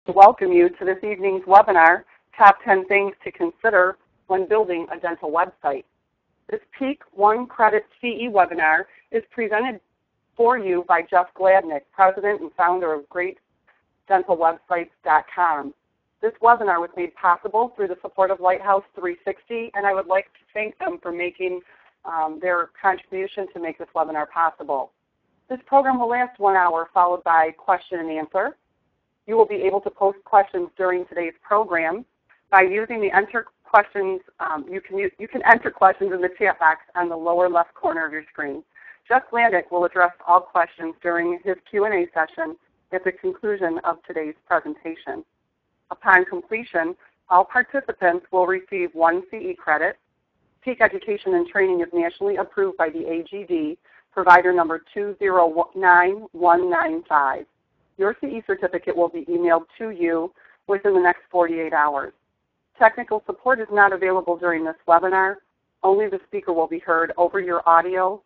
to welcome you to this evening's webinar, Top 10 Things to Consider When Building a Dental Website. This Peak 1 Credit CE webinar is presented for you by Jeff Gladnick, President and Founder of GreatDentalWebsites.com. This webinar was made possible through the support of Lighthouse 360, and I would like to thank them for making their contribution to make this webinar possible. This program will last 1 hour, followed by question and answer. You will be able to post questions during today's program by using the enter questions. You can enter questions in the chat box on the lower left corner of your screen. Jeff Gladnick will address all questions during his Q&A session at the conclusion of today's presentation. Upon completion, all participants will receive 1 CE credit. Peak Education and Training is nationally approved by the AGD, provider number 209195. Your CE certificate will be emailed to you within the next 48 hours. Technical support is not available during this webinar. Only the speaker will be heard over your audio.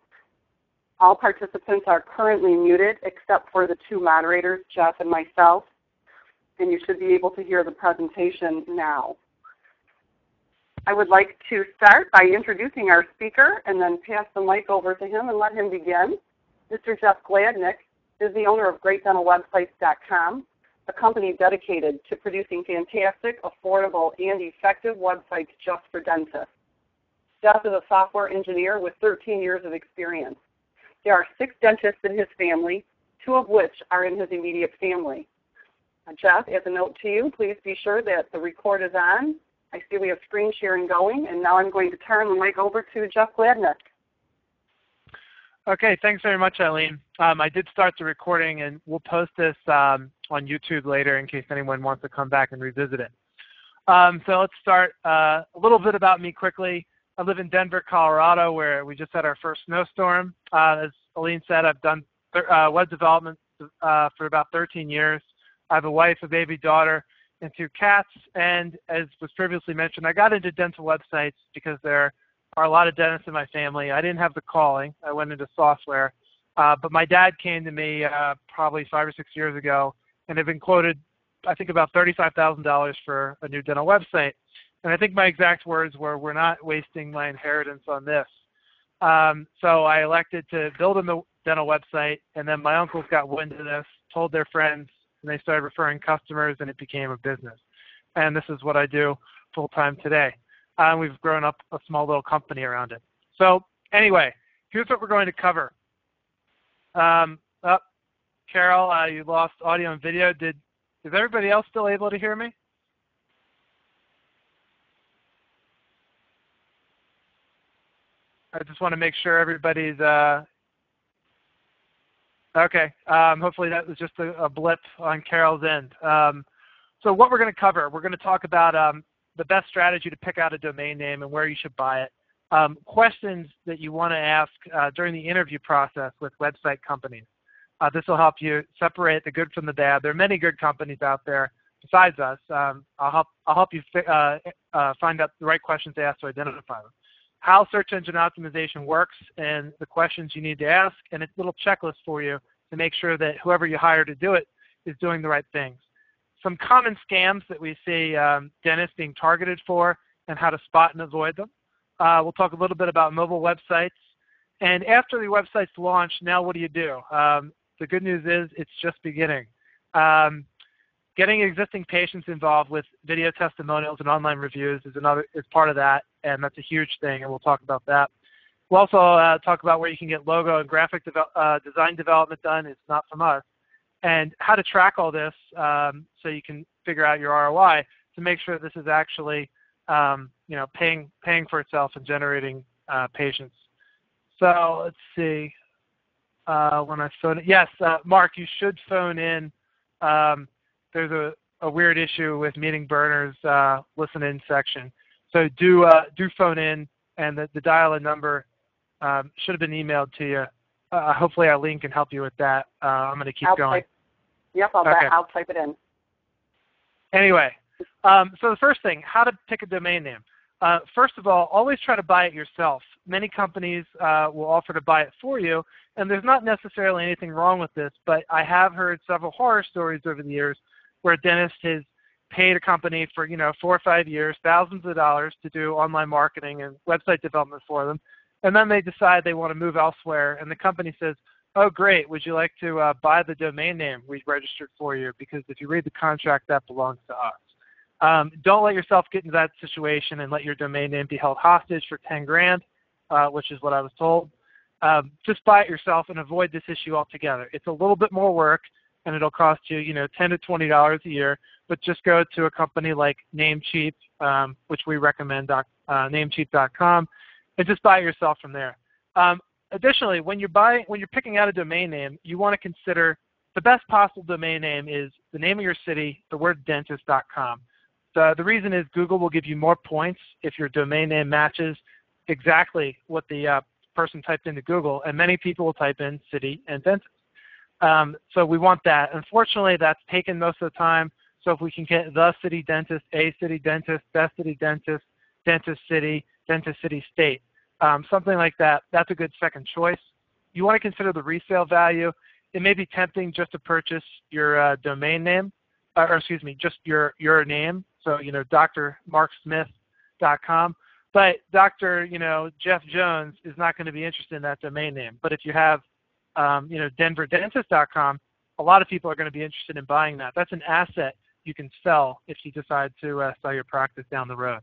All participants are currently muted except for the 2 moderators, Jeff and myself, and you should be able to hear the presentation now. I would like to start by introducing our speaker and then pass the mic over to him and let him begin. Mr. Jeff Gladnick is the owner of GreatDentalWebsites.com, a company dedicated to producing fantastic, affordable, and effective websites just for dentists. Jeff is a software engineer with 13 years of experience. There are 6 dentists in his family, 2 of which are in his immediate family. Jeff, as a note to you, please be sure that the record is on. I see we have screen sharing going, and now I'm going to turn the mic over to Jeff Gladnick. Okay, thanks very much, Eileen. I did start the recording, and we'll post this on YouTube later in case anyone wants to come back and revisit it. So let's start a little bit about me quickly. I live in Denver, Colorado, where we just had our first snowstorm. As Eileen said, I've done web development for about 13 years. I have a wife, a baby daughter, and 2 cats. And as was previously mentioned, I got into dental websites because there are a lot of dentists in my family. I didn't have the calling. I went into software. But my dad came to me probably 5 or 6 years ago and had been quoted, I think, about $35,000 for a new dental website. And I think my exact words were, "We're not wasting my inheritance on this." So I elected to build a dental website, and then my uncles got wind of this, told their friends, and they started referring customers, and it became a business. And this is what I do full-time today. We've grown up a small little company around it. So anyway, here's what we're going to cover. Carol, you lost audio and video. Is everybody else still able to hear me? I just want to make sure everybody's okay. Hopefully that was just a blip on Carol's end. So what we're going to cover, we're going to talk about the best strategy to pick out a domain name and where you should buy it. Questions that you want to ask during the interview process with website companies. This will help you separate the good from the bad. There are many good companies out there besides us. I'll help you find out the right questions to ask to identify them. How search engine optimization works and the questions you need to ask, and a little checklist for you to make sure that whoever you hire to do it is doing the right things. Some common scams that we see dentists being targeted for and how to spot and avoid them. We'll talk a little bit about mobile websites. And after the website's launched, now what do you do? The good news is it's just beginning. Getting existing patients involved with video testimonials and online reviews is part of that, and that's a huge thing, and we'll talk about that. We'll also talk about where you can get logo and graphic design development done. It's not from us. And how to track all this so you can figure out your ROI to make sure this is actually paying for itself and generating patients. So let's see. When I phone in, yes, Mark, you should phone in. There's a weird issue with meeting burners listen in section. So do phone in, and the dial-in number should have been emailed to you. Hopefully Eileen can help you with that. I'm going to keep going. I'll type it in. Anyway, so the first thing, how to pick a domain name. First of all, always try to buy it yourself. Many companies will offer to buy it for you, and there's not necessarily anything wrong with this, but I have heard several horror stories over the years where a dentist has paid a company for 4 or 5 years, thousands of dollars to do online marketing and website development for them, and then they decide they want to move elsewhere, and the company says, oh, great, would you like to buy the domain name we registered for you? Because if you read the contract, that belongs to us. Don't let yourself get into that situation and let your domain name be held hostage for 10 grand, which is what I was told. Just buy it yourself and avoid this issue altogether. It's a little bit more work, and it'll cost you, $10 to $20 a year, but just go to a company like Namecheap, which we recommend, namecheap.com, and just buy it yourself from there. Additionally, when you're picking out a domain name, you want to consider the best possible domain name is the name of your city, the word dentist.com. The reason is Google will give you more points if your domain name matches exactly what the person typed into Google, and many people will type in city and dentist. So we want that. Unfortunately, that's taken most of the time. So if we can get the city dentist, a city dentist, best city dentist, dentist city state, something like that, that's a good second choice. You want to consider the resale value. It may be tempting just to purchase your domain name, or excuse me, just your name. So, drmarksmith.com. But Dr. Jeff Jones is not going to be interested in that domain name. But if you have, denverdentist.com, a lot of people are going to be interested in buying that. That's an asset you can sell if you decide to sell your practice down the road.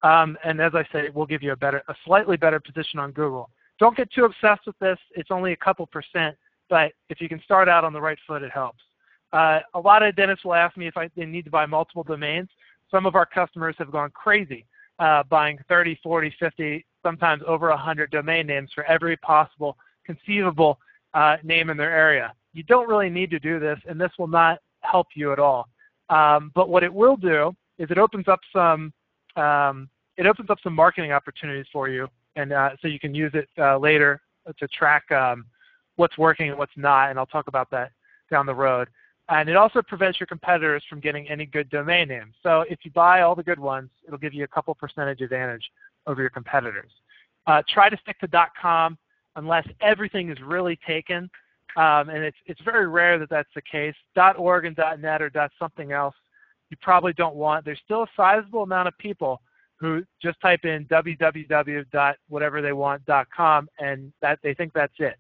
And as I say, we'll give you a slightly better position on Google. Don't get too obsessed with this. It's only a couple %, but if you can start out on the right foot, it helps. A lot of dentists will ask me if they need to buy multiple domains. Some of our customers have gone crazy buying 30, 40, 50, sometimes over 100 domain names for every possible conceivable name in their area. You don't really need to do this, and this will not help you at all. But what it will do is it opens up some marketing opportunities for you, and so you can use it later to track what's working and what's not, and I'll talk about that down the road. And it also prevents your competitors from getting any good domain names. So if you buy all the good ones, it'll give you a couple percentage advantage over your competitors. Try to stick to .com unless everything is really taken, and it's very rare that that's the case. .org and .net or .something else you probably don't want. There's still a sizable amount of people who just type in www.whatevertheywant.com and that they think that's it.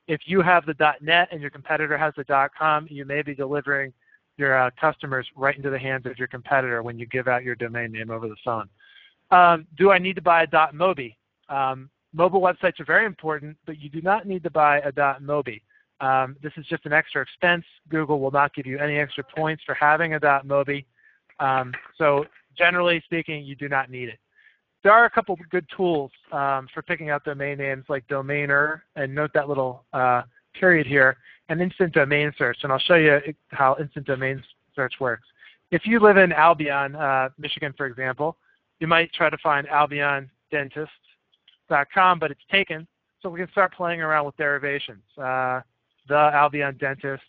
If you have the .net and your competitor has the .com, you may be delivering your customers right into the hands of your competitor when you give out your domain name over the phone. Do I need to buy a .mobi? Mobile websites are very important, but you do not need to buy a .mobi. This is just an extra expense. Google will not give you any extra points for having a .mobi. So generally speaking, you do not need it. There are a couple of good tools for picking out domain names like Domainer, and note that little period here, and Instant Domain Search, and I'll show you how Instant Domain Search works. If you live in Albion, Michigan, for example, you might try to find albiondentist.com, but it's taken, so we can start playing around with derivations. The Albion Dentist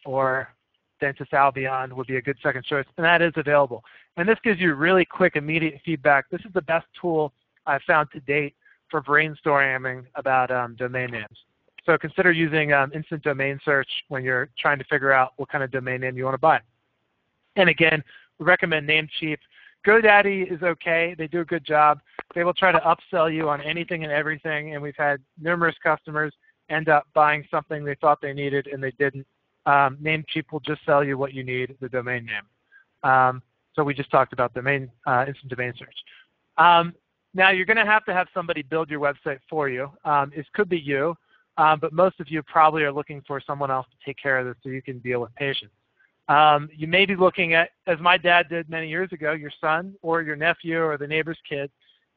or Dentist Albion would be a good second choice, and that is available. And this gives you really quick, immediate feedback. This is the best tool I've found to date for brainstorming about domain names. So consider using Instant Domain Search when you're trying to figure out what kind of domain name you want to buy. And again, we recommend Namecheap. GoDaddy is okay. They do a good job. They will try to upsell you on anything and everything, and we've had numerous customers end up buying something they thought they needed and they didn't. Namecheap will just sell you what you need, the domain name. So we just talked about Instant Domain Search. Now you're going to have somebody build your website for you. It could be you, but most of you probably are looking for someone else to take care of this so you can deal with patients. You may be looking at, as my dad did many years ago, your son or your nephew or the neighbor's kid.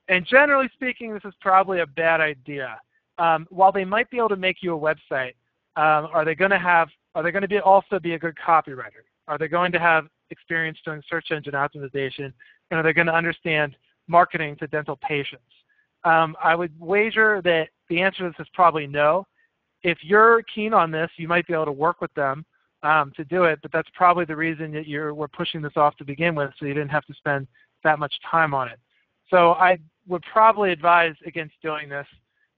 And generally speaking, this is probably a bad idea. While they might be able to make you a website, are they going to also be a good copywriter? Are they going to have experience doing search engine optimization? And are they going to understand marketing to dental patients? I would wager that the answer to this is probably no. If you're keen on this, you might be able to work with them to do it, but that's probably the reason that we're pushing this off to begin with, so you didn't have to spend that much time on it. So I would probably advise against doing this.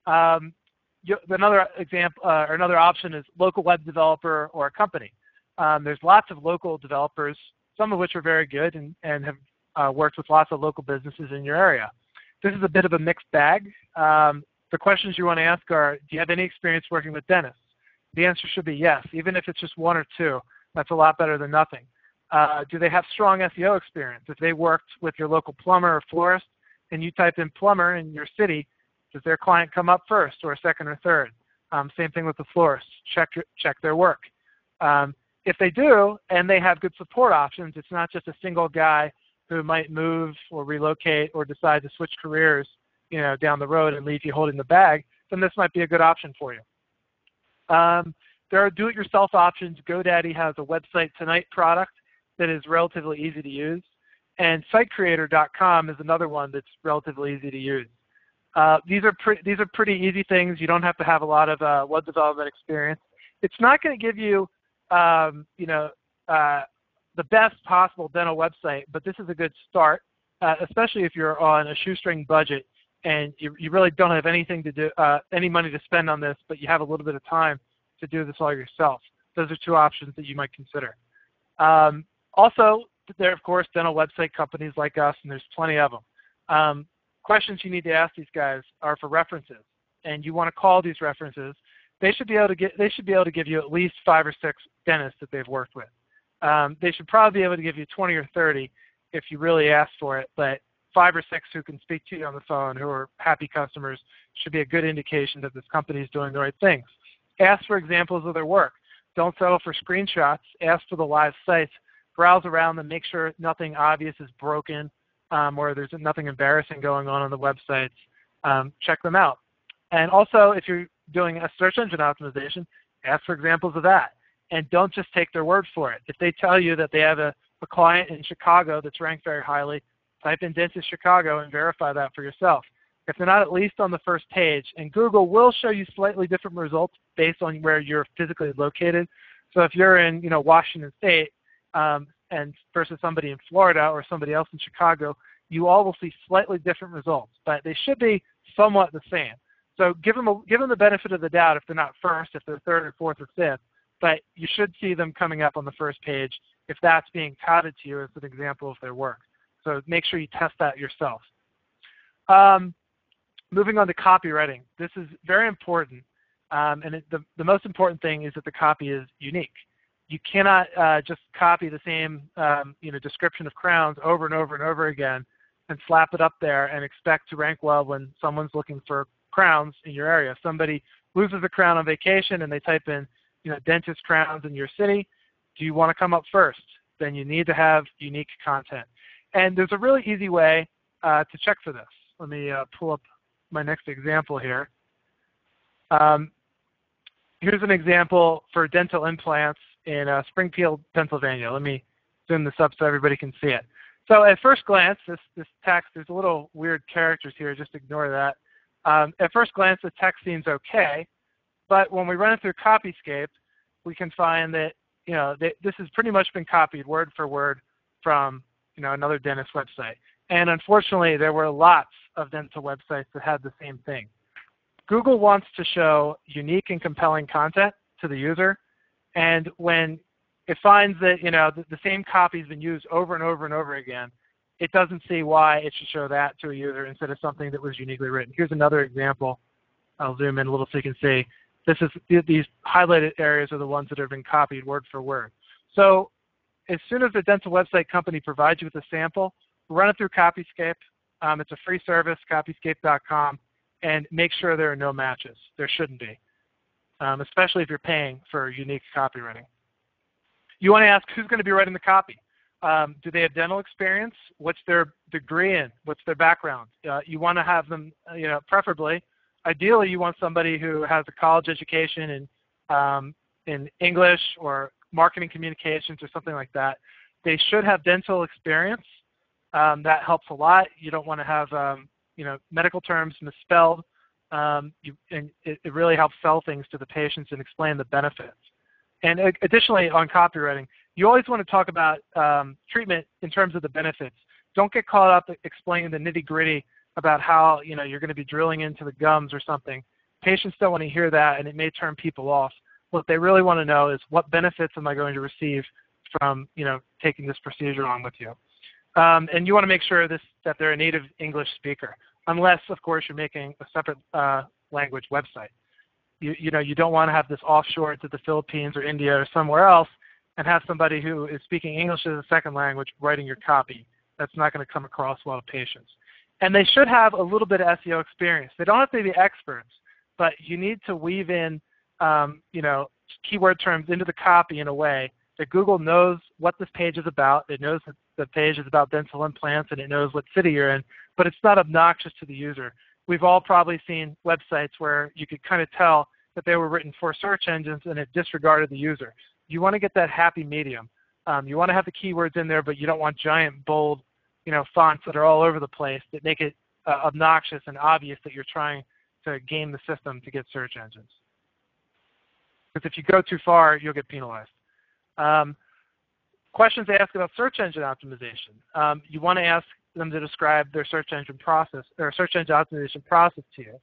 Another example, or another option is local web developer or a company. There's lots of local developers, some of which are very good and have worked with lots of local businesses in your area. This is a bit of a mixed bag. The questions you want to ask are, do you have any experience working with dentists? The answer should be yes. Even if it's just one or two, that's a lot better than nothing. Do they have strong SEO experience? If they worked with your local plumber or florist and you type in plumber in your city, does their client come up first or second or third? Same thing with the florist. Check their work. If they do and they have good support options, it's not just a single guy who might move or relocate or decide to switch careers, down the road and leave you holding the bag, then this might be a good option for you. There are do-it-yourself options. GoDaddy has a Website Tonight product that is relatively easy to use, and SiteCreator.com is another one that's relatively easy to use. These are pretty easy things. You don't have to have a lot of web development experience. It's not going to give you, the best possible dental website, but this is a good start, especially if you're on a shoestring budget and you really don't have anything to do, any money to spend on this, but you have a little bit of time to do this all yourself. Those are two options that you might consider. Also, there are, of course, dental website companies like us, and there's plenty of them. Questions you need to ask these guys are for references, and you want to call these references. They should be able to give you at least 5 or 6 dentists that they've worked with. They should probably be able to give you 20 or 30 if you really ask for it, but 5 or 6 who can speak to you on the phone, who are happy customers, should be a good indication that this company is doing the right things. Ask for examples of their work. Don't settle for screenshots. Ask for the live sites. Browse around them. Make sure nothing obvious is broken or there's nothing embarrassing going on the websites. Check them out. And also, if you're doing a search engine optimization, ask for examples of that. And don't just take their word for it. If they tell you that they have a client in Chicago that's ranked very highly, type in Dentist Chicago and verify that for yourself. If they're not at least on the first page, and Google will show you slightly different results based on where you're physically located. So if you're in Washington State and versus somebody in Florida or somebody else in Chicago, you all will see slightly different results, but they should be somewhat the same. So give them the benefit of the doubt if they're not first, if they're third or fourth or fifth, but you should see them coming up on the first page if that's being touted to you as an example of their work. So make sure you test that yourself. Moving on to copywriting. This is very important, and the most important thing is that the copy is unique. You cannot just copy the same description of crowns over and over and over again and slap it up there and expect to rank well when someone's looking for crowns in your area. If somebody loses a crown on vacation and they type in dentist crowns in your city, do you want to come up first? Then you need to have unique content. And there's a really easy way to check for this. Let me pull up my next example here. Here's an example for dental implants in Springfield, Pennsylvania. Let me zoom this up so everybody can see it. So at first glance, this text, there's a little weird characters here, just ignore that. At first glance, the text seems okay, but when we run it through Copyscape, we can find that this has pretty much been copied word for word from another dentist website. And unfortunately, there were lots of dental websites that had the same thing. Google wants to show unique and compelling content to the user, and when it finds that the same copy has been used over and over and over again, it doesn't see why it should show that to a user instead of something that was uniquely written. Here's another example. I'll zoom in a little so you can see. These highlighted areas are the ones that have been copied word for word. So as soon as the dental website company provides you with a sample, run it through Copyscape. It's a free service, copyscape.com, and make sure there are no matches. There shouldn't be, especially if you're paying for unique copywriting. You want to ask who's going to be writing the copy. Do they have dental experience? What's their degree in? What's their background? You want to have them, preferably, ideally you want somebody who has a college education in English or marketing communications or something like that. They should have dental experience. That helps a lot. You don't want to have medical terms misspelled. And it really helps sell things to the patients and explain the benefits. And additionally, on copywriting, you always want to talk about treatment in terms of the benefits. Don't get caught up explaining the nitty-gritty about how you're going to be drilling into the gums or something. Patients don't want to hear that, and it may turn people off. What they really want to know is what benefits am I going to receive from taking this procedure on with you. And you want to make sure that they're a native English speaker, unless, of course, you're making a separate language website. You don't want to have this offshore to the Philippines or India or somewhere else and have somebody who is speaking English as a second language writing your copy. That's not going to come across well to patients. And they should have a little bit of SEO experience. They don't have to be experts, but you need to weave in keyword terms into the copy in a way that Google knows what this page is about. It knows that the page is about dental implants, and it knows what city you're in, but it's not obnoxious to the user. We've all probably seen websites where you could kind of tell that they were written for search engines and it disregarded the user. You want to get that happy medium. You want to have the keywords in there, but you don't want giant, bold, fonts that are all over the place that make it obnoxious and obvious that you're trying to game the system to get search engines. Because if you go too far, you'll get penalized. Questions they ask about search engine optimization. You want to ask them to describe their search engine process or search engine optimization process to you.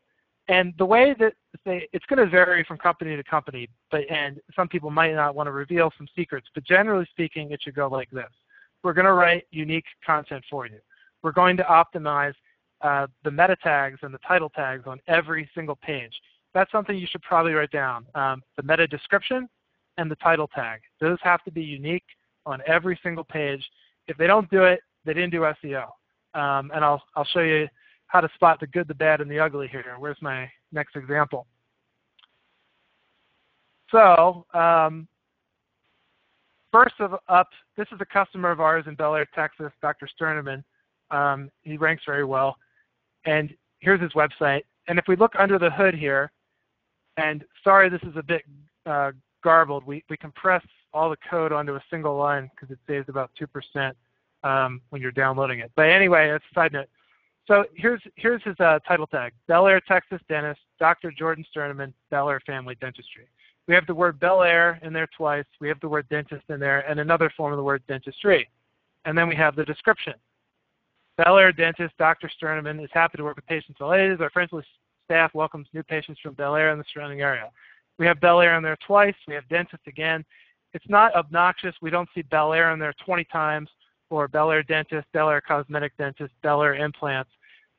And the way that it's going to vary from company to company, and some people might not want to reveal some secrets, but generally speaking, it should go like this. We're going to write unique content for you. We're going to optimize the meta tags and the title tags on every single page. That's something you should probably write down. The meta description and the title tag. Those have to be unique on every single page. If they don't do it, they didn't do SEO. And I'll show you how to spot the good, the bad, and the ugly here. Where's my next example? So first up, this is a customer of ours in Bel Air, Texas, Dr. Sterneman. He ranks very well. And here's his website. And if we look under the hood here, and sorry this is a bit garbled, we compress all the code onto a single line because it saves about 2% when you're downloading it. But anyway, that's a side note. So here's his title tag: Bel Air, Texas dentist, Dr. Jordan Sterneman, Bel Air Family Dentistry. We have the word Bel Air in there twice. We have the word dentist in there, and another form of the word dentistry. And then we have the description. Bel Air dentist, Dr. Sterneman is happy to work with patients of all ages. Our friendly staff welcomes new patients from Bel Air and the surrounding area. We have Bel Air in there twice. We have dentist again. It's not obnoxious. We don't see Bel Air in there 20 times, or Bel Air dentist, Bel Air cosmetic dentist, Bel Air implants.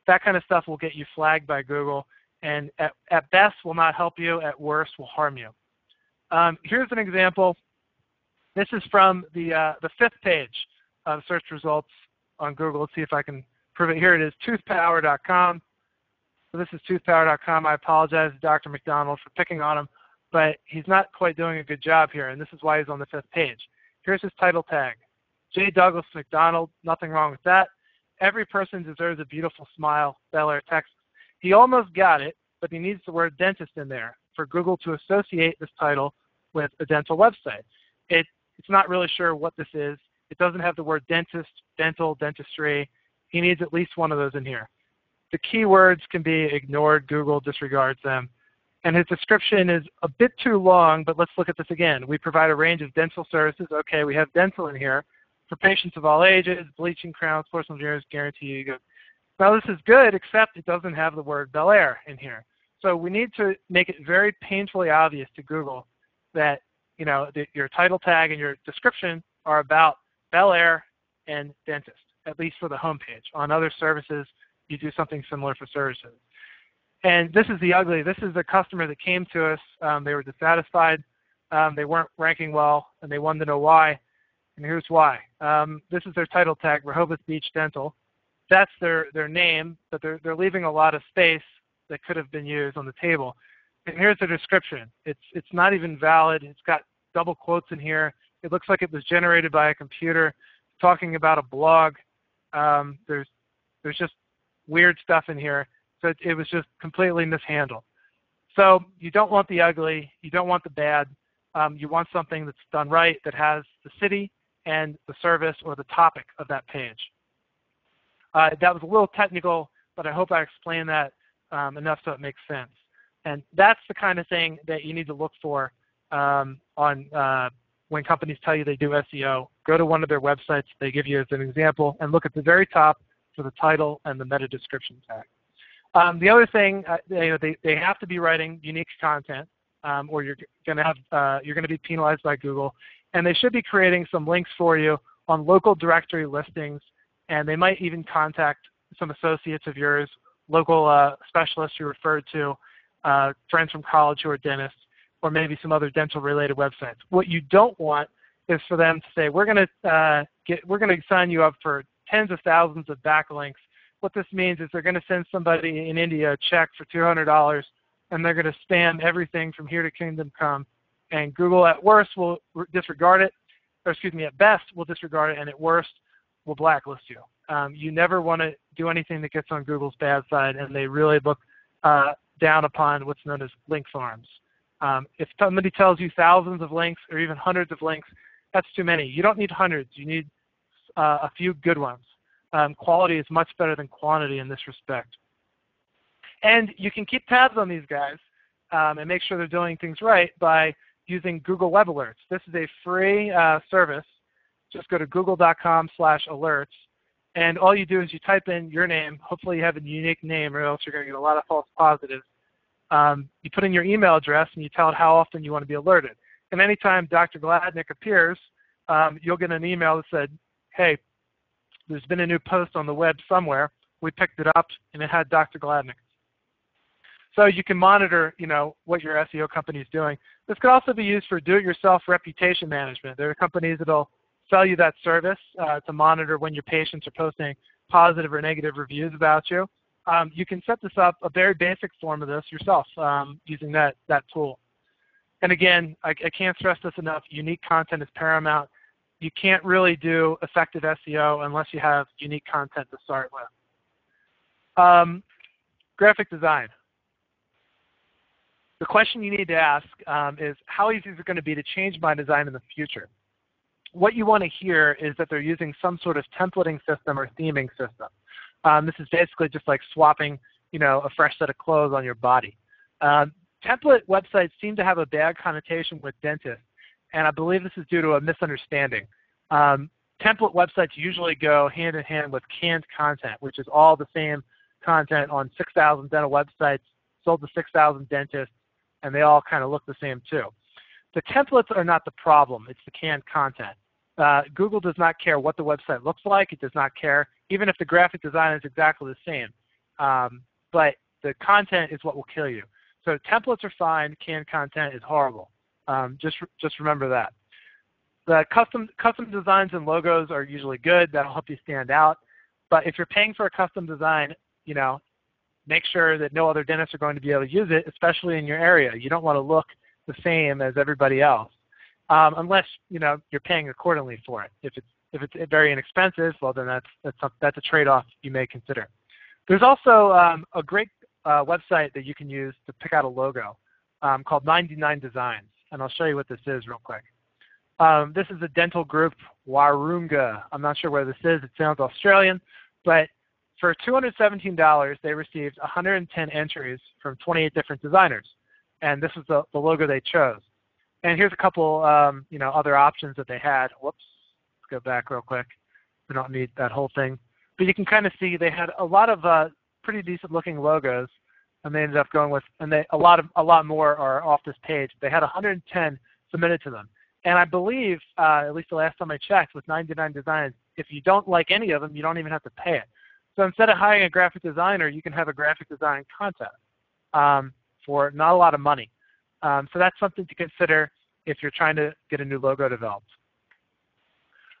That kind of stuff will get you flagged by Google, and at best will not help you. At worst will harm you. Here's an example. This is from the 5th page of search results on Google. Let's see if I can prove it. Here it is, toothpower.com. So this is toothpower.com. I apologize to Dr. McDonald for picking on him, but he's not quite doing a good job here, and this is why he's on the 5th page. Here's his title tag: J. Douglas McDonald. Nothing wrong with that. Every person deserves a beautiful smile, Bel Air, Texas. He almost got it, but he needs the word dentist in there for Google to associate this title with a dental website. It's not really sure what this is. It doesn't have the word dentist, dental, dentistry. He needs at least one of those in here. The keywords can be ignored. Google disregards them. And his description is a bit too long, but let's look at this again. We provide a range of dental services. Okay, we have dental in here for patients of all ages, bleaching, crowns, porcelain veneers, guarantee you go. Now this is good, except it doesn't have the word Bel Air in here. So we need to make it very painfully obvious to Google that your title tag and your description are about Bel Air and dentist, at least for the homepage. On other services, you do something similar for services. And this is the ugly. This is a customer that came to us. They were dissatisfied. They weren't ranking well, and they wanted to know why. And here's why. This is their title tag, Rehoboth Beach Dental. That's their name, but they're leaving a lot of space that could have been used on the table. And here's the description. It's not even valid. It's got double quotes in here. It looks like it was generated by a computer talking about a blog. There's just weird stuff in here. So it was just completely mishandled. So you don't want the ugly. You don't want the bad. You want something that's done right, that has the city and the service or the topic of that page. That was a little technical, but I hope I explained that enough so it makes sense. And that's the kind of thing that you need to look for when companies tell you they do SEO. Go to one of their websites they give you as an example and look at the very top for the title and the meta description tag. The other thing, they have to be writing unique content. or you're going to be penalized by Google. And they should be creating some links for you on local directory listings, and they might even contact some associates of yours, local specialists you referred to, friends from college who are dentists, or maybe some other dental-related websites. What you don't want is for them to say, we're going to sign you up for tens of thousands of backlinks. What this means is they're going to send somebody in India a check for $200, and they're going to spam everything from here to kingdom come. And Google at worst will disregard it, or excuse me, at best will disregard it, and at worst will blacklist you. You never want to do anything that gets on Google's bad side, and they really look down upon what's known as link farms. If somebody tells you thousands of links or even hundreds of links, that's too many. You don't need hundreds. You need a few good ones. Quality is much better than quantity in this respect. And you can keep tabs on these guys and make sure they're doing things right by using Google Web Alerts. This is a free service. Just go to google.com/alerts, and all you do is you type in your name. Hopefully you have a unique name, or else you're going to get a lot of false positives. You put in your email address, and you tell it how often you want to be alerted. And anytime Dr. Gladnick appears, you'll get an email that said, hey, there's been a new post on the web somewhere. We picked it up, and it had Dr. Gladnick. So you can monitor, what your SEO company is doing. This could also be used for do-it-yourself reputation management. There are companies that will sell you that service to monitor when your patients are posting positive or negative reviews about you. You can set this up, a very basic form of this yourself, using that tool. And again, I can't stress this enough, unique content is paramount. You can't really do effective SEO unless you have unique content to start with. Graphic design. The question you need to ask is, how easy is it going to be to change my design in the future? What you want to hear is that they're using some sort of templating system or theming system. This is basically just like swapping, a fresh set of clothes on your body. Template websites seem to have a bad connotation with dentists, and I believe this is due to a misunderstanding. Template websites usually go hand in hand with canned content, which is all the same content on 6,000 dental websites sold to 6,000 dentists, and they all kind of look the same too. The templates are not the problem, it's the canned content. Google does not care what the website looks like, it does not care, even if the graphic design is exactly the same. But the content is what will kill you. So templates are fine, canned content is horrible. Just remember that. The custom designs and logos are usually good, that'll help you stand out. But if you're paying for a custom design, make sure that no other dentists are going to be able to use it, especially in your area. You don't want to look the same as everybody else, unless you're paying accordingly for it. If it's very inexpensive, well then that's a trade-off you may consider. There's also a great website that you can use to pick out a logo called 99 Designs, and I'll show you what this is real quick. This is a dental group, Warunga. I'm not sure where this is. It sounds Australian, but for $217, they received 110 entries from 28 different designers, and this is the logo they chose. And here's a couple, other options that they had. Whoops, let's go back real quick. We don't need that whole thing, but you can kind of see they had a lot of pretty decent-looking logos, and they ended up going with, and a lot more are off this page. They had 110 submitted to them, and I believe, at least the last time I checked, with 99 Designs, if you don't like any of them, you don't even have to pay it. So instead of hiring a graphic designer, you can have a graphic design contest for not a lot of money. So that's something to consider if you're trying to get a new logo developed.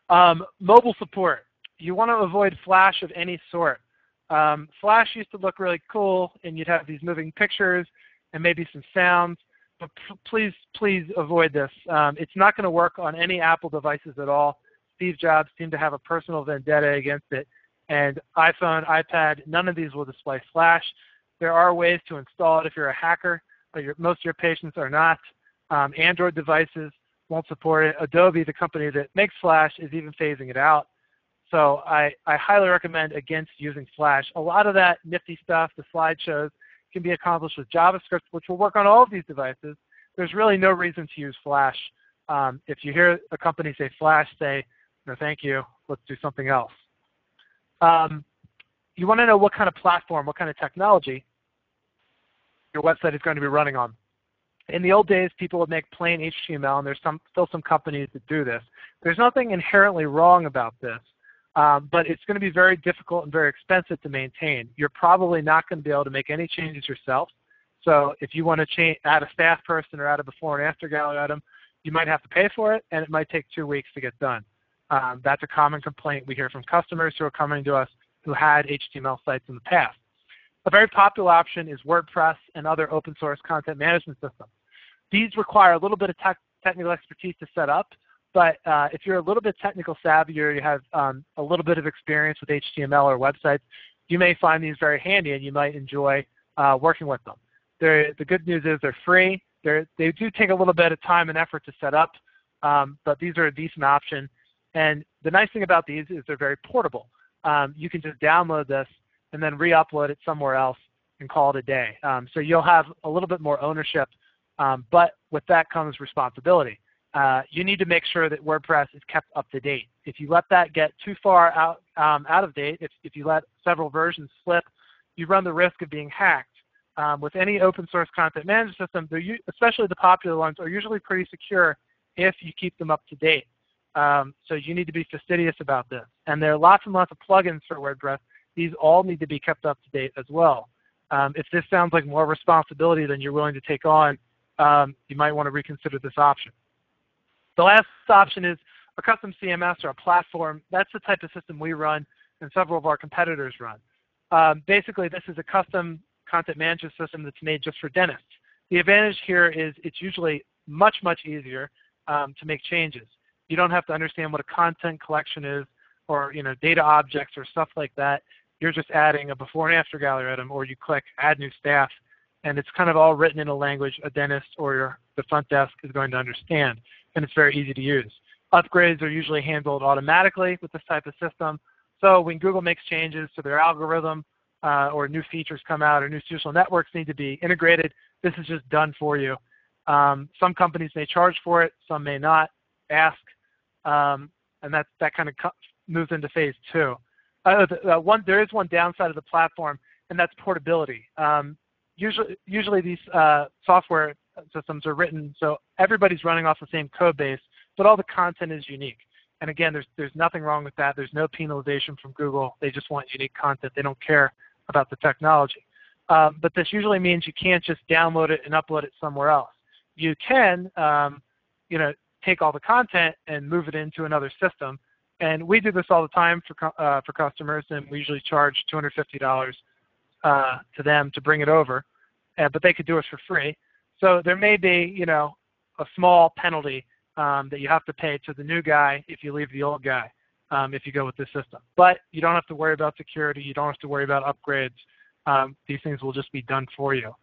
Mobile support. You want to avoid Flash of any sort. Flash used to look really cool, and you'd have these moving pictures and maybe some sounds, but please avoid this. It's not going to work on any Apple devices at all. Steve Jobs seemed to have a personal vendetta against it, and iPhone, iPad, none of these will display Flash. There are ways to install it if you're a hacker, but most of your patients are not. Android devices won't support it. Adobe, the company that makes Flash, is even phasing it out. So I highly recommend against using Flash. A lot of that nifty stuff, the slideshows, can be accomplished with JavaScript, which will work on all of these devices. There's really no reason to use Flash. If you hear a company say Flash, say, no thank you, let's do something else. You want to know what kind of platform, what kind of technology your website is going to be running on. In the old days, people would make plain HTML, and there's still some companies that do this. There's nothing inherently wrong about this, but it's going to be very difficult and very expensive to maintain. You're probably not going to be able to make any changes yourself. So if you want to add a staff person or add a before and after gallery item, you might have to pay for it, and it might take 2 weeks to get done. That's a common complaint we hear from customers who are coming to us who had HTML sites in the past. A very popular option is WordPress and other open source content management systems. These require a little bit of technical expertise to set up, but if you're a little bit technical savvy or you have a little bit of experience with HTML or websites, you may find these very handy and you might enjoy working with them. The good news is they're free. They do take a little bit of time and effort to set up, but these are a decent option. And the nice thing about these is they're very portable. You can just download this and then re-upload it somewhere else and call it a day. So you'll have a little bit more ownership, but with that comes responsibility. You need to make sure that WordPress is kept up to date. If you let that get too far out of date, if you let several versions slip, you run the risk of being hacked. With any open source content management system, especially the popular ones, are usually pretty secure if you keep them up to date. So you need to be fastidious about this. And there are lots and lots of plugins for WordPress. These all need to be kept up to date as well. If this sounds like more responsibility than you're willing to take on, you might want to reconsider this option. The last option is a custom CMS or a platform. That's the type of system we run and several of our competitors run. Basically, this is a custom content management system that's made just for dentists. The advantage here is it's usually much, much easier to make changes. You don't have to understand what a content collection is or data objects or stuff like that. You're just adding a before and after gallery item, or you click add new staff, and it's kind of all written in a language a dentist or the front desk is going to understand, and it's very easy to use. Upgrades are usually handled automatically with this type of system. So when Google makes changes to their algorithm or new features come out or new social networks need to be integrated, this is just done for you. Some companies may charge for it, some may not. Ask, and that kind of moves into phase 2. There is one downside of the platform, and that's portability. Usually these software systems are written so everybody's running off the same code base, but all the content is unique. And again, there's nothing wrong with that. There's no penalization from Google. They just want unique content. They don't care about the technology. But this usually means you can't just download it and upload it somewhere else. You can, take all the content and move it into another system. And we do this all the time for customers, and we usually charge $250 to them to bring it over. But they could do it for free. So there may be, a small penalty that you have to pay to the new guy if you leave the old guy, if you go with this system. But you don't have to worry about security. You don't have to worry about upgrades. These things will just be done for you.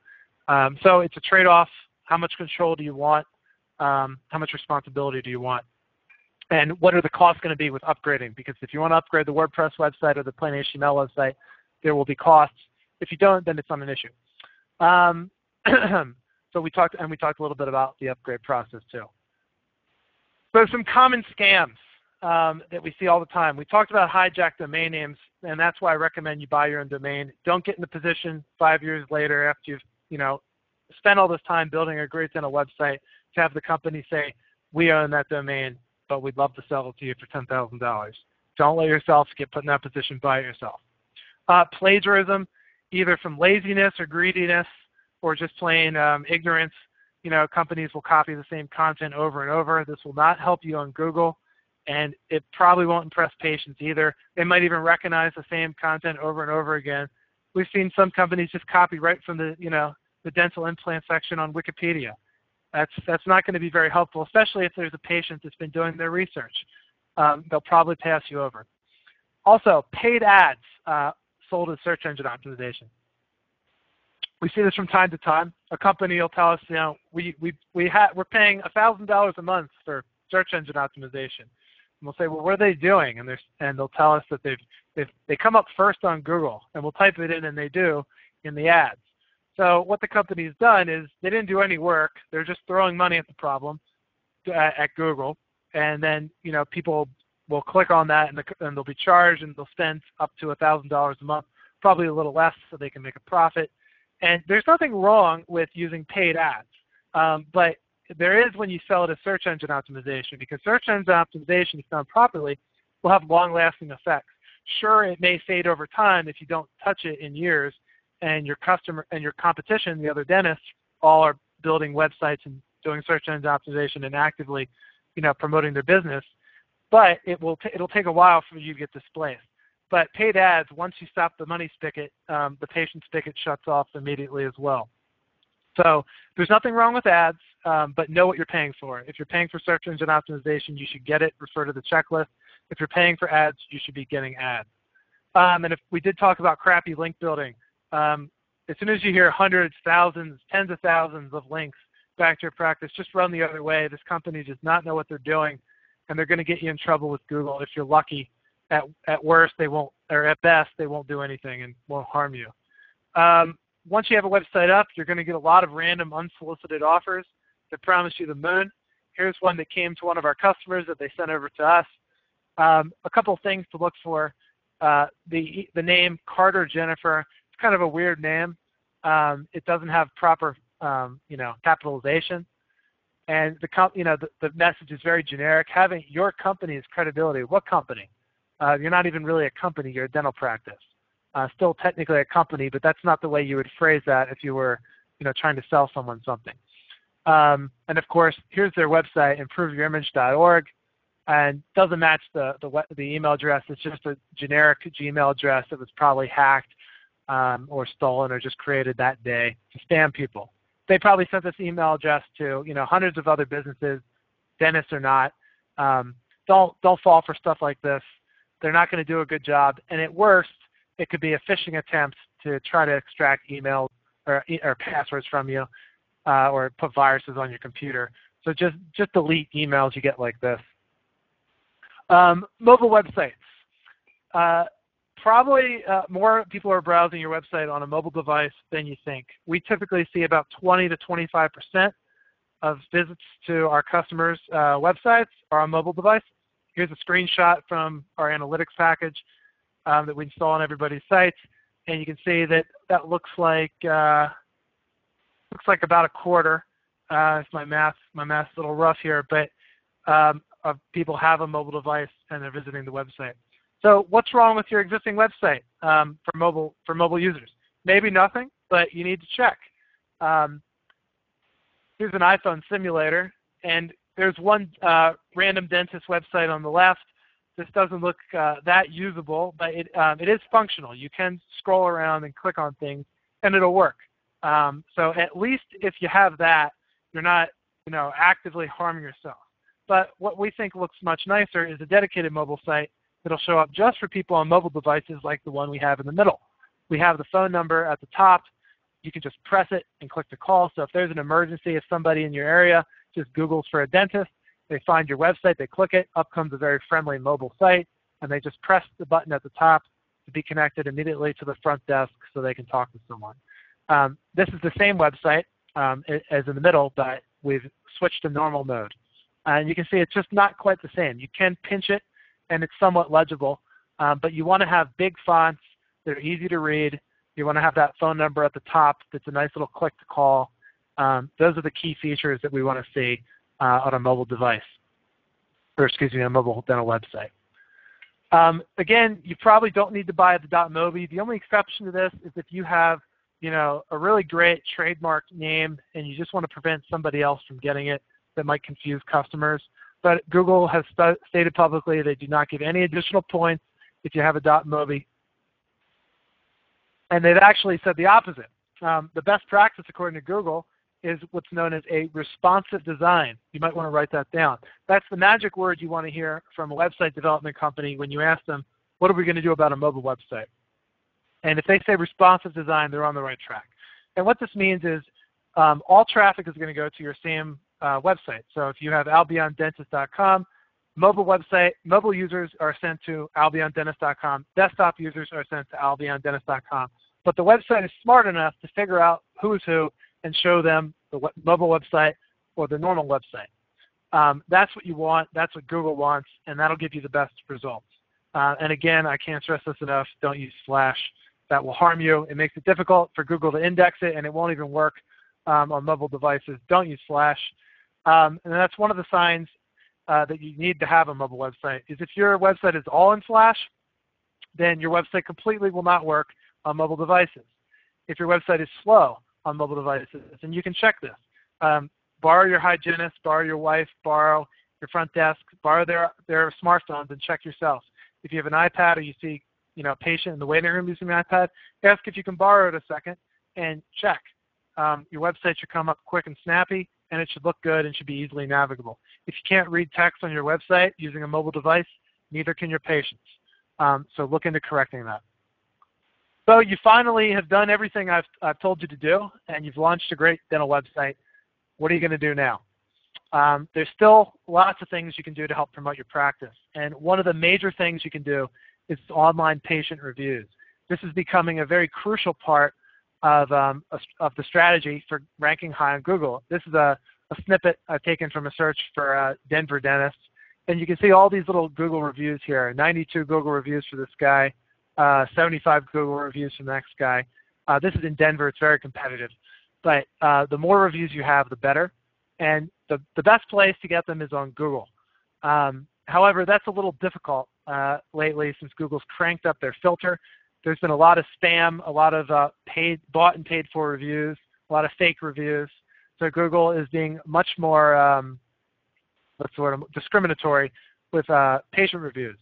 So it's a trade-off. How much control do you want? How much responsibility do you want? And what are the costs going to be with upgrading? Because if you want to upgrade the WordPress website or the plain HTML website, there will be costs. If you don't, then it's not an issue. So we talked a little bit about the upgrade process too. So some common scams that we see all the time. We talked about hijacked domain names, and that's why I recommend you buy your own domain. Don't get in the position 5 years later after you've spent all this time building a great dental website to have the company say, we own that domain, but we'd love to sell it to you for $10,000. Don't let yourself get put in that position by yourself. Plagiarism, either from laziness or greediness or just plain ignorance. Companies will copy the same content over and over. This will not help you on Google, and it probably won't impress patients either. They might even recognize the same content over and over again. We've seen some companies just copy right from the dental implant section on Wikipedia. That's not going to be very helpful, especially if there's a patient that's been doing their research. They'll probably pass you over. Also, paid ads sold as search engine optimization. We see this from time to time. A company will tell us, we're paying $1,000 a month for search engine optimization. And we'll say, well, what are they doing? And they'll tell us that they come up first on Google, and we'll type it in, and they do in the ads. So what the company's done is they didn't do any work. They're just throwing money at the problem at Google, and then people will click on that, and they'll be charged, and they'll spend up to $1,000 a month, probably a little less, so they can make a profit. And there's nothing wrong with using paid ads. But there is when you sell it as search engine optimization, because search engine optimization, if done properly, will have long-lasting effects. Sure, it may fade over time if you don't touch it in years, and your customer and your competition, the other dentists, all are building websites and doing search engine optimization and actively, promoting their business. But it'll take a while for you to get displaced. But paid ads, once you stop the money spigot, the patient spigot shuts off immediately as well. So there's nothing wrong with ads, but know what you're paying for. If you're paying for search engine optimization, you should get it. Refer to the checklist. If you're paying for ads, you should be getting ads. And if we did talk about crappy link building, as soon as you hear hundreds, thousands, tens of thousands of links back to your practice, just run the other way. This company does not know what they're doing, and they're going to get you in trouble with Google. If you're lucky, at worst, they won't, or at best, they won't do anything and won't harm you. Once you have a website up, you're going to get a lot of random unsolicited offers that promise you the moon. Here's one that came to one of our customers that they sent over to us. A couple of things to look for. The name Carter Jennifer, it's kind of a weird name. It doesn't have proper capitalization. And the message is very generic. Having your company's credibility. What company? You're not even really a company. You're a dental practice. Still technically a company, but that's not the way you would phrase that if you were, trying to sell someone something. And of course, here's their website, improveyourimage.org, and doesn't match the email address. It's just a generic Gmail address that was probably hacked or stolen or just created that day to spam people. They probably sent this email address to hundreds of other businesses, dentists or not. Don't fall for stuff like this. They're not going to do a good job, and at worst, it could be a phishing attempt to try to extract emails or passwords from you, or put viruses on your computer. So just delete emails you get like this. Mobile websites. Probably more people are browsing your website on a mobile device than you think. We typically see about 20 to 25% of visits to our customers' websites are on mobile device. Here's a screenshot from our analytics package that we install on everybody's sites, and you can see that looks like about a quarter. If my math's a little rough here, but of people have a mobile device and they're visiting the website. So what's wrong with your existing website for mobile users? Maybe nothing, but you need to check. Here's an iPhone simulator, and there's one random dentist website on the left. This doesn't look that usable, but it is functional. You can scroll around and click on things, and it'll work. So at least if you have that, you're not actively harming yourself. But what we think looks much nicer is a dedicated mobile site that'll show up just for people on mobile devices like the one we have in the middle. We have the phone number at the top. You can just press it and click to call. So if there's an emergency, if somebody in your area just Googles for a dentist, they find your website, they click it, up comes a very friendly mobile site, and they just press the button at the top to be connected immediately to the front desk so they can talk to someone. This is the same website as in the middle, but we've switched to normal mode. And you can see it's just not quite the same. You can pinch it, and it's somewhat legible, but you want to have big fonts that are easy to read. You want to have that phone number at the top that's a nice little click to call. Those are the key features that we want to see on a mobile device, or excuse me, a mobile dental website. Again, you probably don't need to buy the .mobi. The only exception to this is if you have a really great trademark name and you just want to prevent somebody else from getting it that might confuse customers. But Google has stated publicly they do not give any additional points if you have a .mobi. And they've actually said the opposite. The best practice, according to Google, is what's known as a responsive design. You might want to write that down. That's the magic word you want to hear from a website development company when you ask them, what are we going to do about a mobile website? And if they say responsive design, they're on the right track. And what this means is all traffic is going to go to your same website. So if you have albiondentist.com, mobile users are sent to albiondentist.com, desktop users are sent to albiondentist.com. But the website is smart enough to figure out who's who and show them the mobile website or the normal website. That's what you want, that's what Google wants, and that'll give you the best results. And again, I can't stress this enough, don't use /. That will harm you. It makes it difficult for Google to index it, and it won't even work on mobile devices. Don't use Flash. And that's one of the signs that you need to have a mobile website, is if your website is all in Flash, then your website completely will not work on mobile devices. If your website is slow on mobile devices, and you can check this. Borrow your hygienist, borrow your wife, borrow your front desk, borrow their smartphones and check yourself. If you have an iPad or you see a patient in the waiting room using an iPad, ask if you can borrow it a second and check. Your website should come up quick and snappy, and it should look good and should be easily navigable. If you can't read text on your website using a mobile device, neither can your patients. So look into correcting that. So you finally have done everything I've told you to do, and you've launched a great dental website. What are you going to do now? There's still lots of things you can do to help promote your practice. And one of the major things you can do is online patient reviews. This is becoming a very crucial part of the strategy for ranking high on Google. This is a snippet I've taken from a search for Denver dentists. And you can see all these little Google reviews here. 92 Google reviews for this guy, 75 Google reviews for the next guy. This is in Denver. It's very competitive. But the more reviews you have, the better. And the best place to get them is on Google. However, that's a little difficult lately since Google's cranked up their filter. There's been a lot of spam, a lot of bought and paid for reviews, a lot of fake reviews. So Google is being much more discriminatory with patient reviews.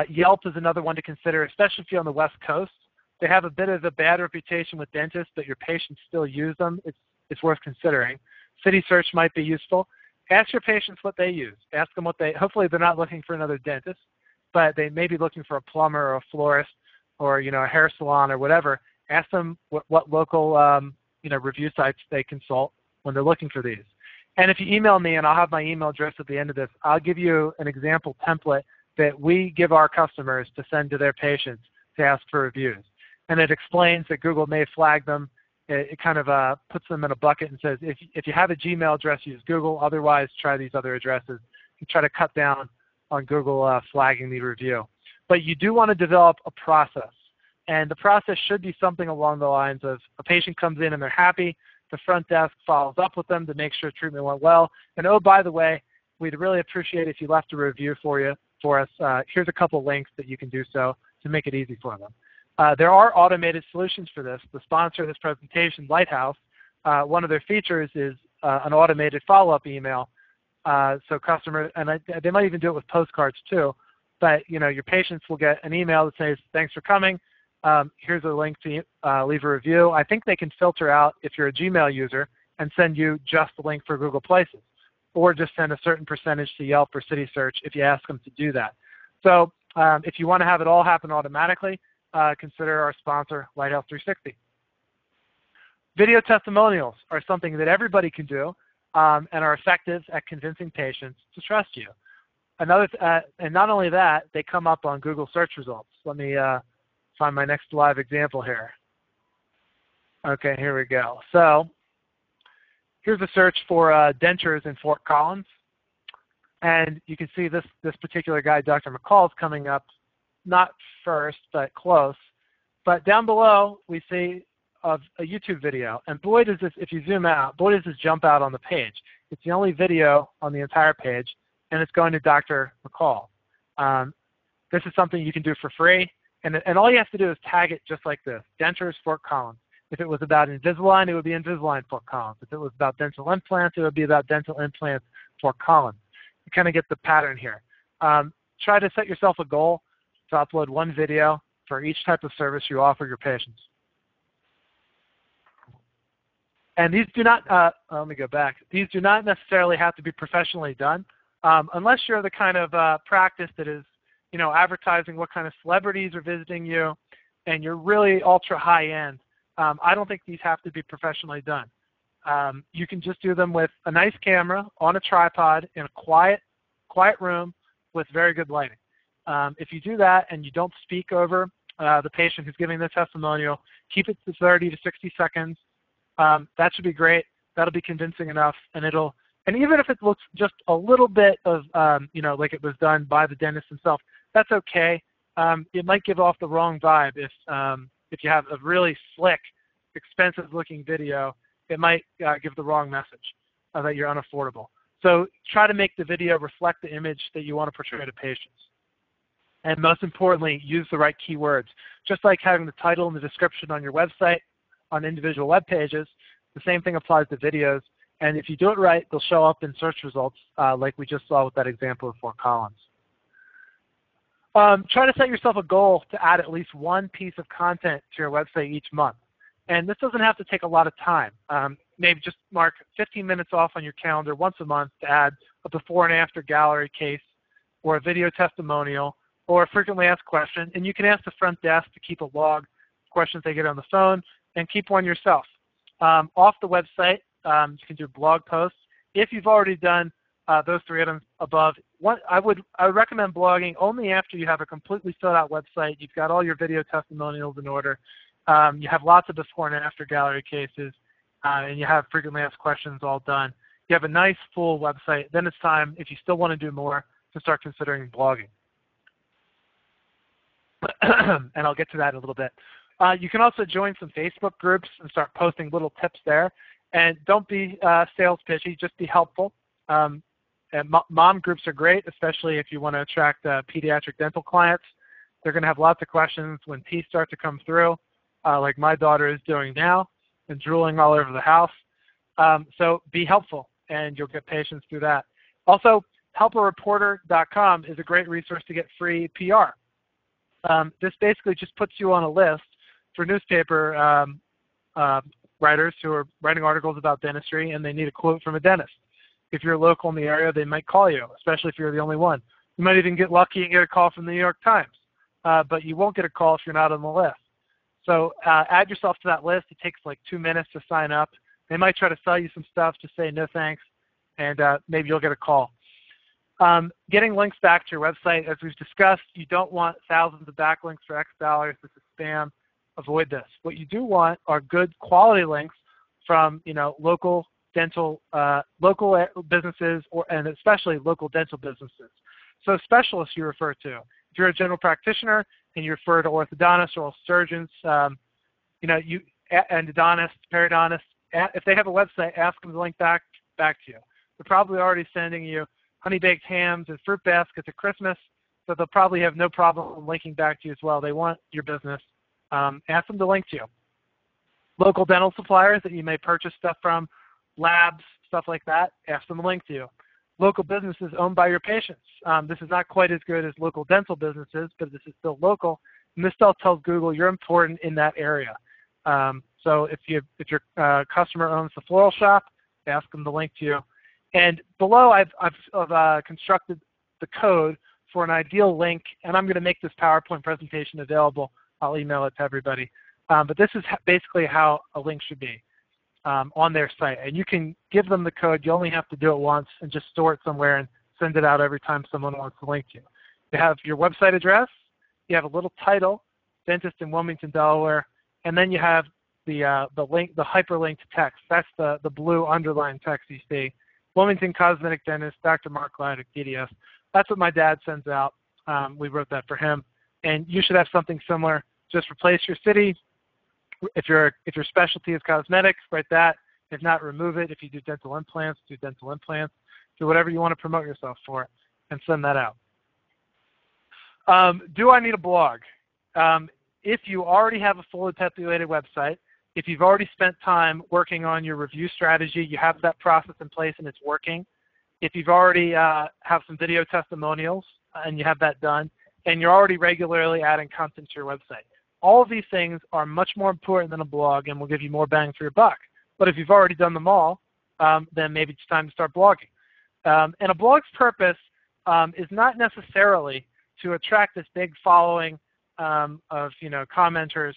Yelp is another one to consider, especially if you're on the West Coast. They have a bit of a bad reputation with dentists, but your patients still use them. It's worth considering. City Search might be useful. Ask your patients what they use. Ask them what hopefully they're not looking for another dentist, but they may be looking for a plumber or a florist or a hair salon or whatever. Ask them what local review sites they consult when they're looking for these. And if you email me, and I'll have my email address at the end of this, I'll give you an example template that we give our customers to send to their patients to ask for reviews. And it explains that Google may flag them. It kind of puts them in a bucket and says, if you have a Gmail address, use Google. Otherwise, try these other addresses. You try to cut down on Google flagging the review. But you do want to develop a process. And the process should be something along the lines of a patient comes in and they're happy. The front desk follows up with them to make sure treatment went well. And oh, by the way, we'd really appreciate if you left a review for us. Here's a couple links that you can do so to make it easy for them. There are automated solutions for this. The sponsor of this presentation, Lighthouse, one of their features is an automated follow-up email. So customers, and they might even do it with postcards too, but your patients will get an email that says, thanks for coming. Here's a link to leave a review. I think they can filter out if you're a Gmail user and send you just the link for Google Places, or just send a certain percentage to Yelp or City Search if you ask them to do that. So if you want to have it all happen automatically, consider our sponsor, Lighthouse 360. Video testimonials are something that everybody can do and are effective at convincing patients to trust you. And not only that, they come up on Google search results. Let me find my next live example here. Okay, here we go. So here's a search for dentures in Fort Collins. And you can see this particular guy, Dr. McCall, is coming up, not first, but close. But down below, we see a YouTube video. And boy, does this, if you zoom out, boy, does this jump out on the page. It's the only video on the entire page, and it's going to Dr. McCall. This is something you can do for free. And all you have to do is tag it just like this, Dentures Fort Collins. If it was about Invisalign, it would be Invisalign Fort Collins. If it was about dental implants, it would be about dental implants Fort Collins. You kind of get the pattern here. Try to set yourself a goal to upload one video for each type of service you offer your patients. And these do not, let me go back. These do not necessarily have to be professionally done unless you're the kind of practice that is, advertising what kind of celebrities are visiting you, and you're really ultra high end. I don't think these have to be professionally done. You can just do them with a nice camera on a tripod in a quiet room with very good lighting. If you do that and you don't speak over the patient who's giving the testimonial, keep it to 30 to 60 seconds. That should be great. That'll be convincing enough, and even if it looks just a little bit of, like it was done by the dentist himself, that's okay. It might give off the wrong vibe if you have a really slick, expensive-looking video it might give the wrong message that you're unaffordable. So try to make the video reflect the image that you want to portray to patients. And most importantly, use the right keywords. Just like having the title and the description on your website, on individual web pages, the same thing applies to videos. And if you do it right, they'll show up in search results like we just saw with that example of 4 columns. Try to set yourself a goal to add at least one piece of content to your website each month. And this doesn't have to take a lot of time. Maybe just mark 15 minutes off on your calendar once a month to add a before and after gallery case or a video testimonial or a frequently asked question. And you can ask the front desk to keep a log of questions they get on the phone and keep one yourself. Off the website, you can do blog posts. If you've already done those 3 items above, I would recommend blogging only after you have a completely filled out website. You've got all your video testimonials in order. You have lots of before and after gallery cases, and you have frequently asked questions all done. You have a nice full website. Then it's time, if you still want to do more, to start considering blogging. And I'll get to that in a little bit. You can also join some Facebook groups and start posting little tips there. And don't be sales pitchy, just be helpful. And mom groups are great, especially if you want to attract pediatric dental clients. They're going to have lots of questions when teeth start to come through, like my daughter is doing now, and drooling all over the house. So be helpful, and you'll get patients through that. Also, helpareporter.com is a great resource to get free PR. This basically just puts you on a list for newspaper writers who are writing articles about dentistry, and they need a quote from a dentist. If you're local in the area, they might call you, especially if you're the only one. You might even get lucky and get a call from the New York Times, but you won't get a call if you're not on the list. So add yourself to that list. It takes like 2 minutes to sign up. They might try to sell you some stuff. Just say no thanks, and maybe you'll get a call. Getting links back to your website, as we've discussed, you don't want thousands of backlinks for X dollars. This is spam. Avoid this. What you do want are good quality links from local dental, local businesses, and especially local dental businesses. So specialists you refer to. If you're a general practitioner and you refer to orthodontists, oral surgeons, endodontists, periodontists, if they have a website, ask them to link back to you. They're probably already sending you honey-baked hams and fruit baskets at Christmas, so they'll probably have no problem linking back to you as well. They want your business. Ask them to link to you. Local dental suppliers that you may purchase stuff from, labs, stuff like that, ask them to link to you. Local businesses owned by your patients. This is not quite as good as local dental businesses, but this is still local. And this still tells Google you're important in that area. So if your customer owns the floral shop, ask them to link to you. And below, I've constructed the code for an ideal link, and I'm going to make this PowerPoint presentation available. I'll email it to everybody. But this is basically how a link should be on their site. And you can give them the code. You only have to do it once and just store it somewhere and send it out every time someone wants to link to you. You have your website address. You have a little title, dentist in Wilmington, Delaware, and then you have the link, the hyperlinked text. That's the blue underlined text you see. Wilmington Cosmetic Dentist, Dr. Mark Gladnick, DDS. That's what my dad sends out. We wrote that for him. And you should have something similar. Just replace your city. If your specialty is cosmetics, write that. If not, remove it. If you do dental implants, do dental implants. Do whatever you want to promote yourself for and send that out. Do I need a blog? If you already have a fully populated website, if you've already spent time working on your review strategy, you have that process in place and it's working. If you've already have some video testimonials and you have that done, and you're already regularly adding content to your website. All of these things are much more important than a blog and will give you more bang for your buck. But if you've already done them all, then maybe it's time to start blogging. And a blog's purpose is not necessarily to attract this big following of commenters,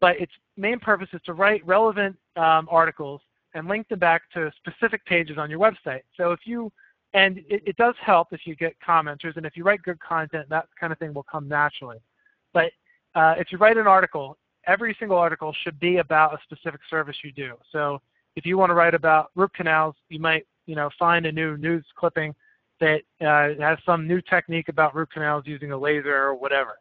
but its main purpose is to write relevant articles and link them back to specific pages on your website. So if you And it does help if you get commenters, and if you write good content, that kind of thing will come naturally. But if you write an article, every single article should be about a specific service you do. So if you want to write about root canals, you might find a new news clipping that has some new technique about root canals using a laser or whatever.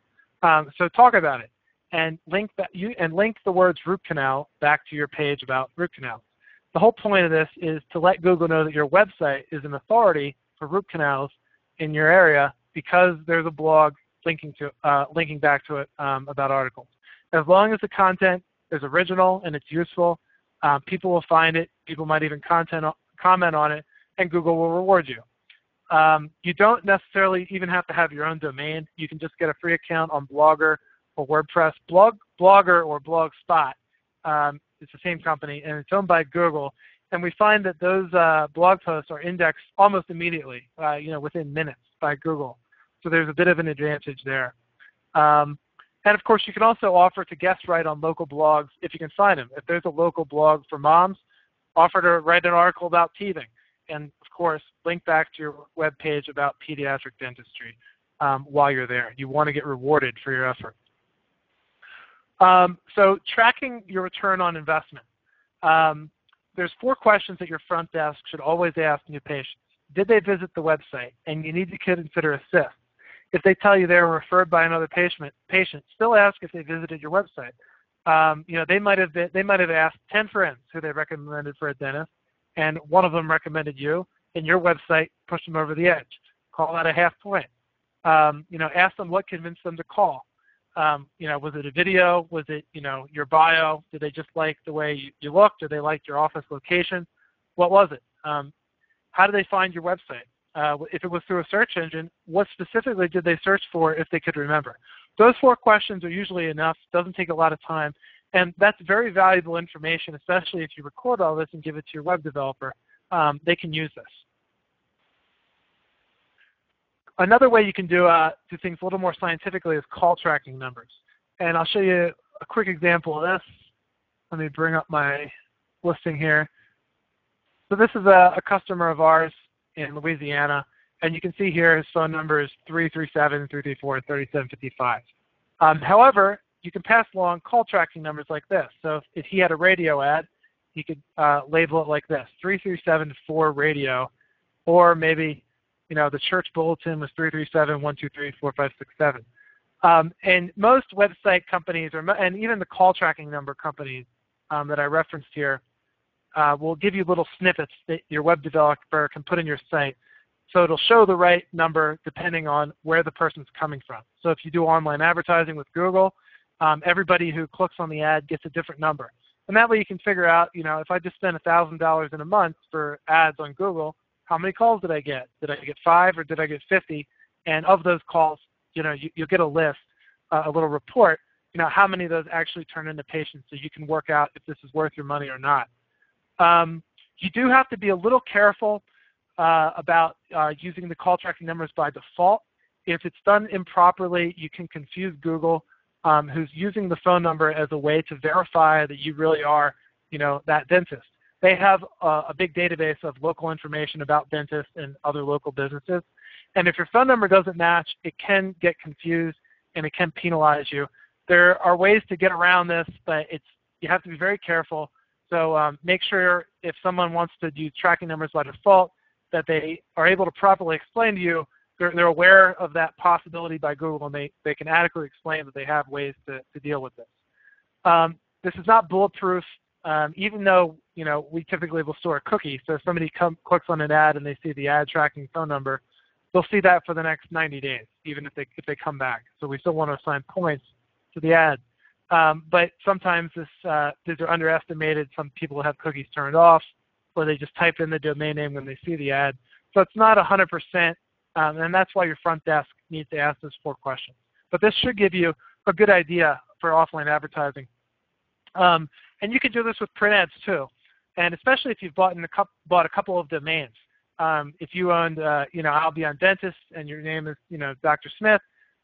So talk about it and link the words root canal back to your page about root canals. The whole point of this is to let Google know that your website is an authority for root canals in your area because there's a blog linking back to it about articles. As long as the content is original and it's useful, people will find it. People might even comment on it, and Google will reward you. You don't necessarily even have to have your own domain. You can just get a free account on Blogger or WordPress. Blogger or Blogspot, it's the same company, and it's owned by Google. And we find that those blog posts are indexed almost immediately, within minutes by Google. So there's a bit of an advantage there. And of course, you can also offer to guest write on local blogs if you can find them. If there's a local blog for moms, offer to write an article about teething. And of course, link back to your web page about pediatric dentistry while you're there. You want to get rewarded for your effort. So tracking your return on investment. There's 4 questions that your front desk should always ask new patients. Did they visit the website? And you need to consider assist. If they tell you they were referred by another patient, still ask if they visited your website. They might have asked 10 friends who they recommended for a dentist, and one of them recommended you, and your website pushed them over the edge. Call that a half point. Ask them what convinced them to call. Was it a video? Was it, your bio? Did they just like the way you looked? Did they like your office location? What was it? How did they find your website? If it was through a search engine, what specifically did they search for if they could remember? Those 4 questions are usually enough. Doesn't take a lot of time. And that's very valuable information, especially if you record all this and give it to your web developer. They can use this. Another way you can do things a little more scientifically is call tracking numbers. And I'll show you a quick example of this. Let me bring up my listing here. So this is a customer of ours in Louisiana. And you can see here his phone number is 337-334-3755. However, you can pass along call tracking numbers like this. So if he had a radio ad, he could label it like this, 337-4-radio, or maybe the church bulletin was 337-123-4567. And most website companies, and even the call tracking number companies that I referenced here, will give you little snippets that your web developer can put in your site. So it'll show the right number depending on where the person's coming from. So if you do online advertising with Google, everybody who clicks on the ad gets a different number. And that way you can figure out, if I just spent $1,000 in a month for ads on Google, how many calls did I get? Did I get 5 or did I get 50? And of those calls, you'll get a list, a little report, how many of those actually turn into patients, so you can work out if this is worth your money or not. You do have to be a little careful about using the call tracking numbers by default. If it's done improperly, you can confuse Google, who's using the phone number as a way to verify that you really are, that dentist. They have a big database of local information about dentists and other local businesses. And if your phone number doesn't match, it can get confused and it can penalize you. There are ways to get around this, but you have to be very careful. So make sure if someone wants to use tracking numbers by default, that they are able to properly explain to you. They're aware of that possibility by Google, and they can adequately explain that they have ways to deal with this. This is not bulletproof, even though we typically will store a cookie. So if somebody clicks on an ad and they see the ad tracking phone number, they'll see that for the next 90 days, even if they come back. So we still want to assign points to the ad. But sometimes these are underestimated. Some people have cookies turned off, or they just type in the domain name when they see the ad. So it's not 100%, and that's why your front desk needs to ask those 4 questions. But this should give you a good idea for offline advertising. And you can do this with print ads too, and especially if you've bought a couple of domains. If you owned, I'll Be On Dentist, and your name is, Dr. Smith,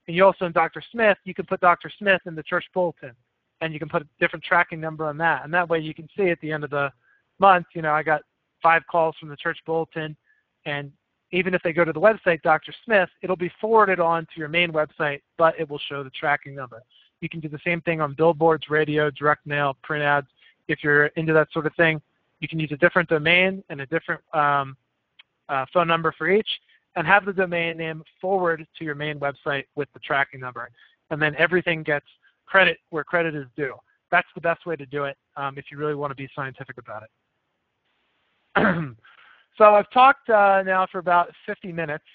and you also own Dr. Smith, you can put Dr. Smith in the church bulletin, and you can put a different tracking number on that. And that way you can see at the end of the month, I got 5 calls from the church bulletin, and even if they go to the website, Dr. Smith, it'll be forwarded on to your main website, but it will show the tracking number. You can do the same thing on billboards, radio, direct mail, print ads. If you're into that sort of thing, you can use a different domain and a different phone number for each, and have the domain name forward to your main website with the tracking number. And then everything gets credit where credit is due. That's the best way to do it if you really want to be scientific about it. So I've talked now for about 50 minutes.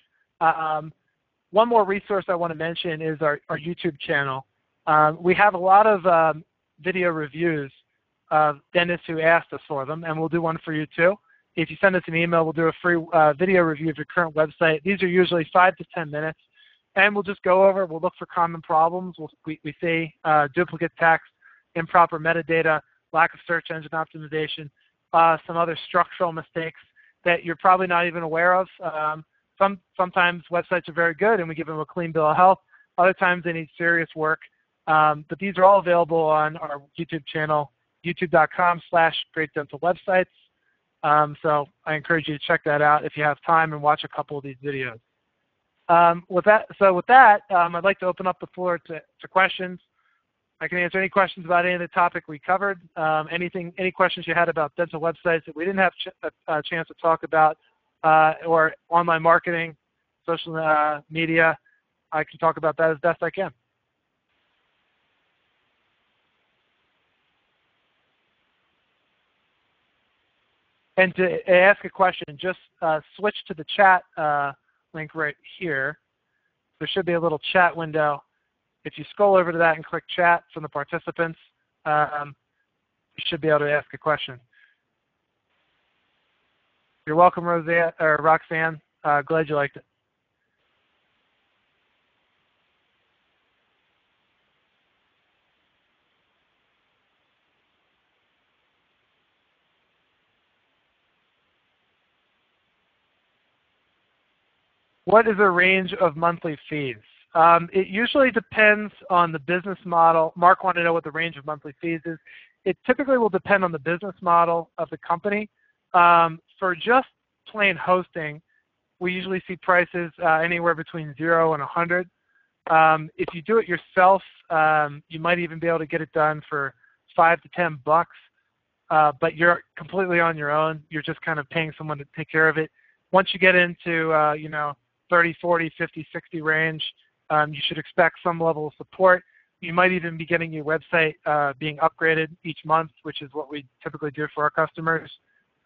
One more resource I want to mention is our YouTube channel. We have a lot of video reviews of dentists who asked us for them, and we'll do one for you too. If you send us an email, we'll do a free video review of your current website. These are usually 5 to 10 minutes, and we'll just go over, we'll look for common problems. We see duplicate text, improper metadata, lack of search engine optimization, some other structural mistakes that you're probably not even aware of. Sometimes websites are very good and we give them a clean bill of health. Other times they need serious work. But these are all available on our YouTube channel, youtube.com/greatdentalwebsites. So I encourage you to check that out if you have time and watch a couple of these videos. With that, I'd like to open up the floor to questions. I can answer any questions about any of the topic we covered. Any questions you had about dental websites that we didn't have a chance to talk about, or online marketing, social media, I can talk about that as best I can. And to ask a question, just switch to the chat link right here. There should be a little chat window. If you scroll over to that and click chat from the participants, you should be able to ask a question. You're welcome, Roxanne. Glad you liked it. What is the range of monthly fees? It usually depends on the business model. Mark wanted to know what the range of monthly fees is. It typically will depend on the business model of the company. For just plain hosting, we usually see prices anywhere between 0 and 100. If you do it yourself, you might even be able to get it done for $5 to $10, but you're completely on your own. You're just kind of paying someone to take care of it. Once you get into 30, 40, 50, 60 range, you should expect some level of support. You might even be getting your website being upgraded each month, which is what we typically do for our customers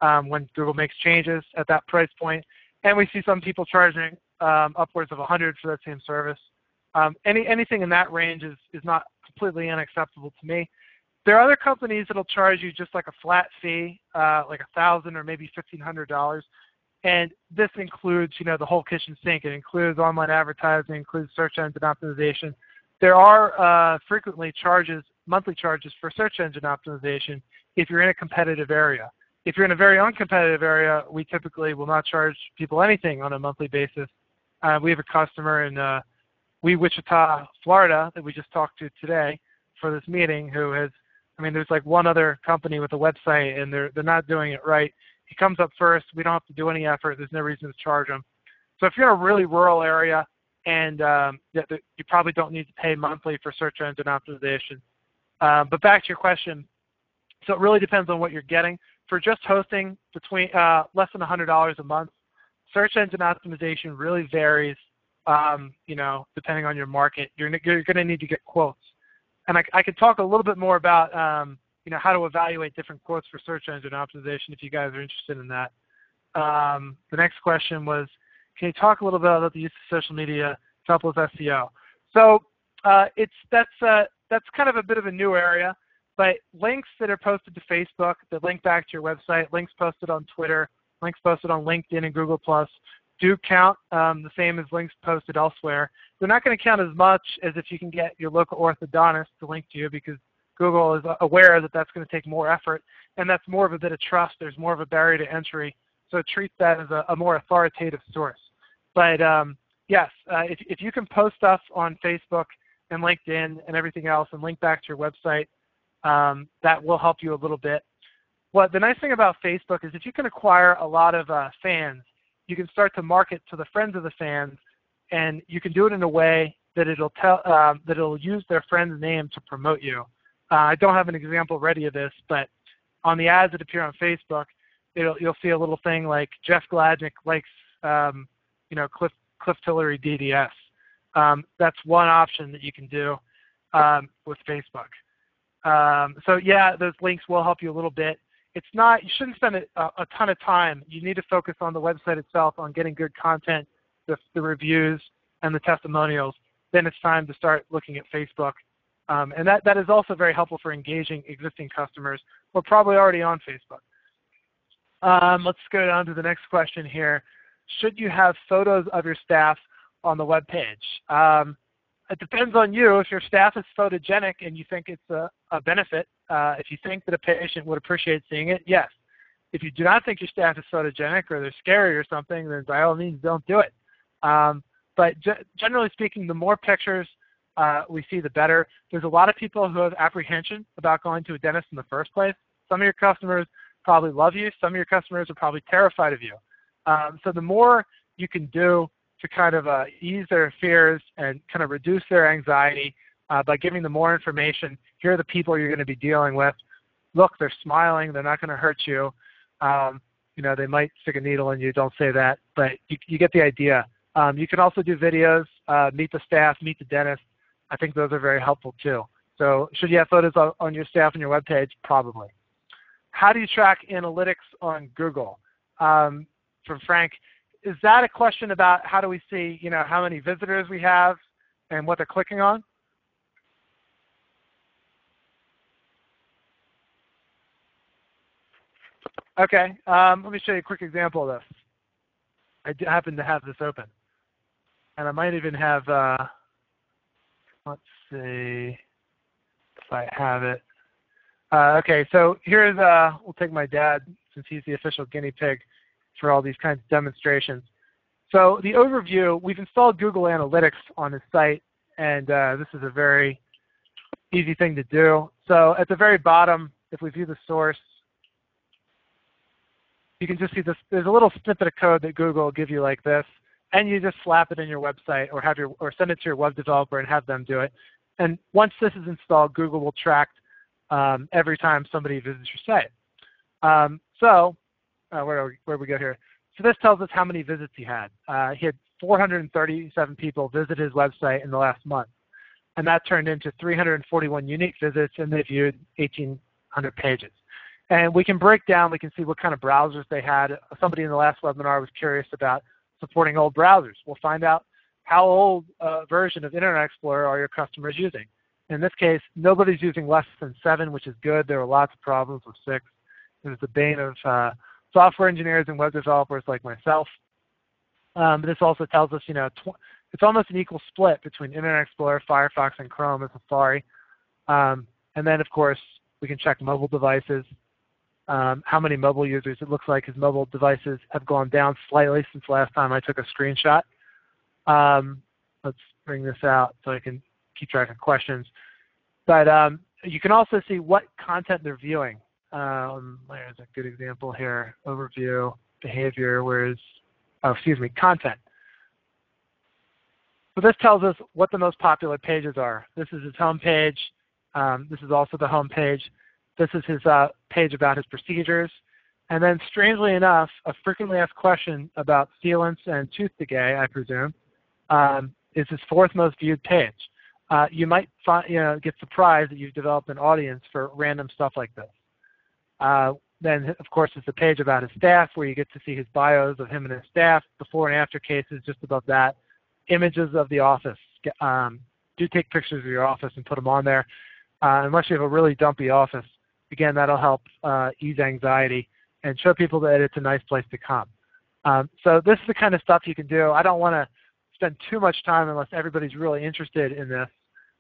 when Google makes changes at that price point. And we see some people charging upwards of 100 for that same service. Anything in that range is not completely unacceptable to me. There are other companies that will charge you just like a flat fee, like $1,000 or maybe $1,500. And this includes, the whole kitchen sink. It includes online advertising, includes search engine optimization. There are frequently monthly charges for search engine optimization if you're in a competitive area. If you're in a very uncompetitive area, we typically will not charge people anything on a monthly basis. We have a customer in Wichita, Florida that we just talked to today for this meeting who has, there's like one other company with a website and they're not doing it right. He comes up first. We don't have to do any effort. There's no reason to charge him. So if you're in a really rural area and you probably don't need to pay monthly for search engine optimization. But back to your question, so it really depends on what you're getting. For just hosting, between less than $100 a month, search engine optimization really varies, depending on your market. You're going to need to get quotes. And I could talk a little bit more about how to evaluate different quotes for search engine optimization if you guys are interested in that. The next question was, can you talk a little bit about the use of social media to help with SEO? So that's kind of a bit of a new area, but links that are posted to Facebook that link back to your website, links posted on Twitter, links posted on LinkedIn and Google+, do count the same as links posted elsewhere. They're not going to count as much as if you can get your local orthodontist to link to you, because Google is aware that that's going to take more effort, and that's more of a bit of trust. There's more of a barrier to entry, so treat that as a more authoritative source. But yes, if you can post stuff on Facebook and LinkedIn and everything else and link back to your website, that will help you a little bit. The nice thing about Facebook is if you can acquire a lot of fans, you can start to market to the friends of the fans, and you can do it in a way that it'll use their friend's name to promote you. I don't have an example ready of this, but on the ads that appear on Facebook, you'll see a little thing like Jeff Gladnick likes, Cliff Tillery DDS. That's one option that you can do with Facebook. So yeah, those links will help you a little bit. you shouldn't spend a ton of time. You need to focus on the website itself, on getting good content, the reviews, and the testimonials. Then it's time to start looking at Facebook. And that is also very helpful for engaging existing customers who are probably already on Facebook. Let's go down to the next question here. Should you have photos of your staff on the web page? It depends on you. If your staff is photogenic and you think it's a benefit, if you think that a patient would appreciate seeing it, yes. If you do not think your staff is photogenic or they're scary or something, then by all means don't do it. But generally speaking, the more pictures we see, the better. There's a lot of people who have apprehension about going to a dentist in the first place. Some of your customers probably love you. Some of your customers are probably terrified of you. So the more you can do to kind of ease their fears and kind of reduce their anxiety by giving them more information. Here are the people you're going to be dealing with. Look, they're smiling. They're not going to hurt you. You know, they might stick a needle in you. Don't say that, but you get the idea. You can also do videos, meet the staff, meet the dentist. I think those are very helpful too. So should you have photos on your staff on your webpage? Probably. How do you track analytics on Google? From Frank, is that a question about how do we see, you know, how many visitors we have and what they're clicking on? Okay, let me show you a quick example of this. I happen to have this open. And I might even have, let's see if I have it. Okay, so here's, we'll take my dad since he's the official guinea pig for all these kinds of demonstrations. So the overview, we've installed Google Analytics on his site, and this is a very easy thing to do. So at the very bottom, if we view the source, you can just see this. There's a little snippet of code that Google will give you like this, and you just slap it in your website or send it to your web developer and have them do it. And once this is installed, Google will track every time somebody visits your site. Where we go here? So this tells us how many visits he had. He had 437 people visit his website in the last month, and that turned into 341 unique visits, and they viewed 1,800 pages. And we can break down, we can see what kind of browsers they had. Somebody in the last webinar was curious about supporting old browsers. We'll find out how old a version of Internet Explorer are your customers using. In this case, nobody's using less than 7, which is good. There were lots of problems with 6. It was the bane of software engineers and web developers like myself. But this also tells us, you know, it's almost an equal split between Internet Explorer, Firefox, and Chrome and Safari. And then, of course, we can check mobile devices. How many mobile users. It looks like his mobile devices have gone down slightly since last time I took a screenshot. Let's bring this out so I can keep track of questions. But you can also see what content they're viewing. There's a good example here. Overview, behavior, content. So this tells us what the most popular pages are. This is his home page. This is also the home page. This is his page about his procedures. And then strangely enough, a frequently asked question about sealants and tooth decay, I presume, is his 4th most viewed page. You might get surprised that you've developed an audience for random stuff like this. Then, of course, it's a page about his staff where you get to see his bios of him and his staff, before and after cases just above that, images of the office. Do take pictures of your office and put them on there. Unless you have a really dumpy office, again, that'll help ease anxiety and show people that it's a nice place to come. So this is the kind of stuff you can do. I don't want to spend too much time unless everybody's really interested in this.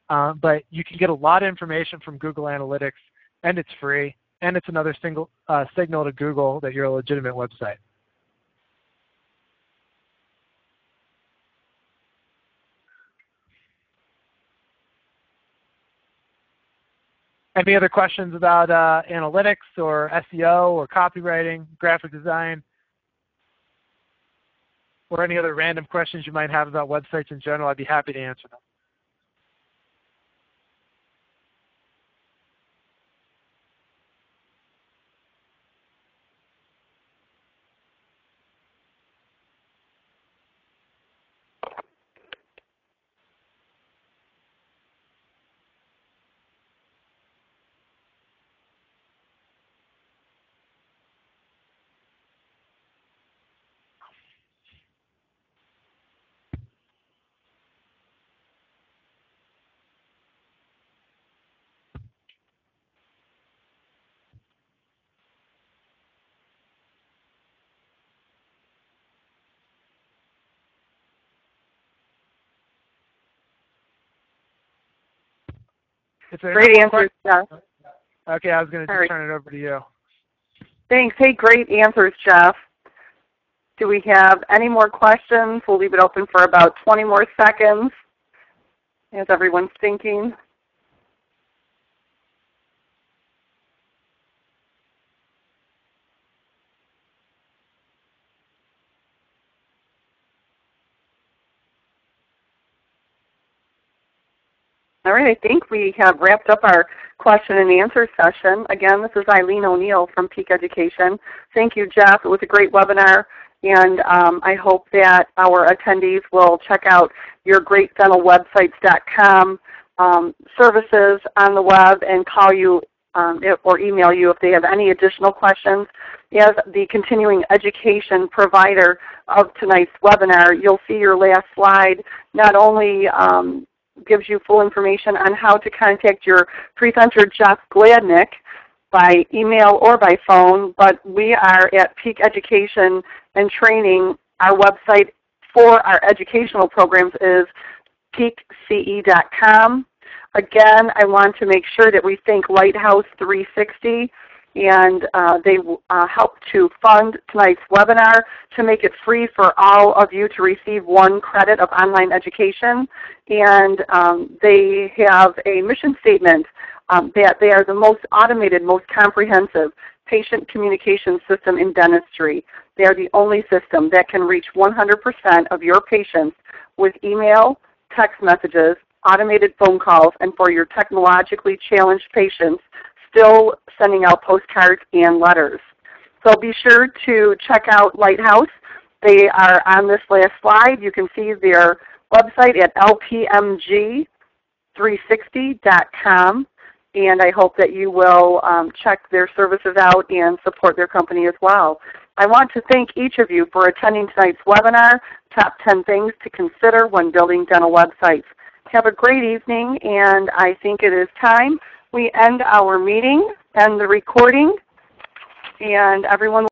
But you can get a lot of information from Google Analytics, and it's free, and it's another signal to Google that you're a legitimate website. Any other questions about analytics or SEO or copywriting, graphic design, or any other random questions you might have about websites in general? I'd be happy to answer them. Great answers, Jeff. Okay, I was going to just turn it over to you. Thanks. Hey, great answers, Jeff. Do we have any more questions? We'll leave it open for about 20 more seconds as everyone's thinking. All right, I think we have wrapped up our question and answer session. Again, this is Eileen O'Neill from Peak Education. Thank you, Jeff. It was a great webinar, and I hope that our attendees will check out your greatdentalwebsites.com services on the web and call you or email you if they have any additional questions. As the continuing education provider of tonight's webinar, you'll see your last slide not only gives you full information on how to contact your presenter, Jeff Gladnick, by email or by phone, but we are at Peak Education and Training. Our website for our educational programs is peakce.com. Again, I want to make sure that we thank Lighthouse 360, and they help to fund tonight's webinar to make it free for all of you to receive 1 credit of online education. And they have a mission statement that they are the most automated, most comprehensive patient communication system in dentistry. They are the only system that can reach 100% of your patients with email, text messages, automated phone calls, and for your technologically challenged patients, still sending out postcards and letters. So be sure to check out Lighthouse. They are on this last slide. You can see their website at lpmg360.com, and I hope that you will check their services out and support their company as well. I want to thank each of you for attending tonight's webinar, Top 10 Things to Consider When Building Dental Websites. Have a great evening, and I think it is time we end our meeting, end the recording, and everyone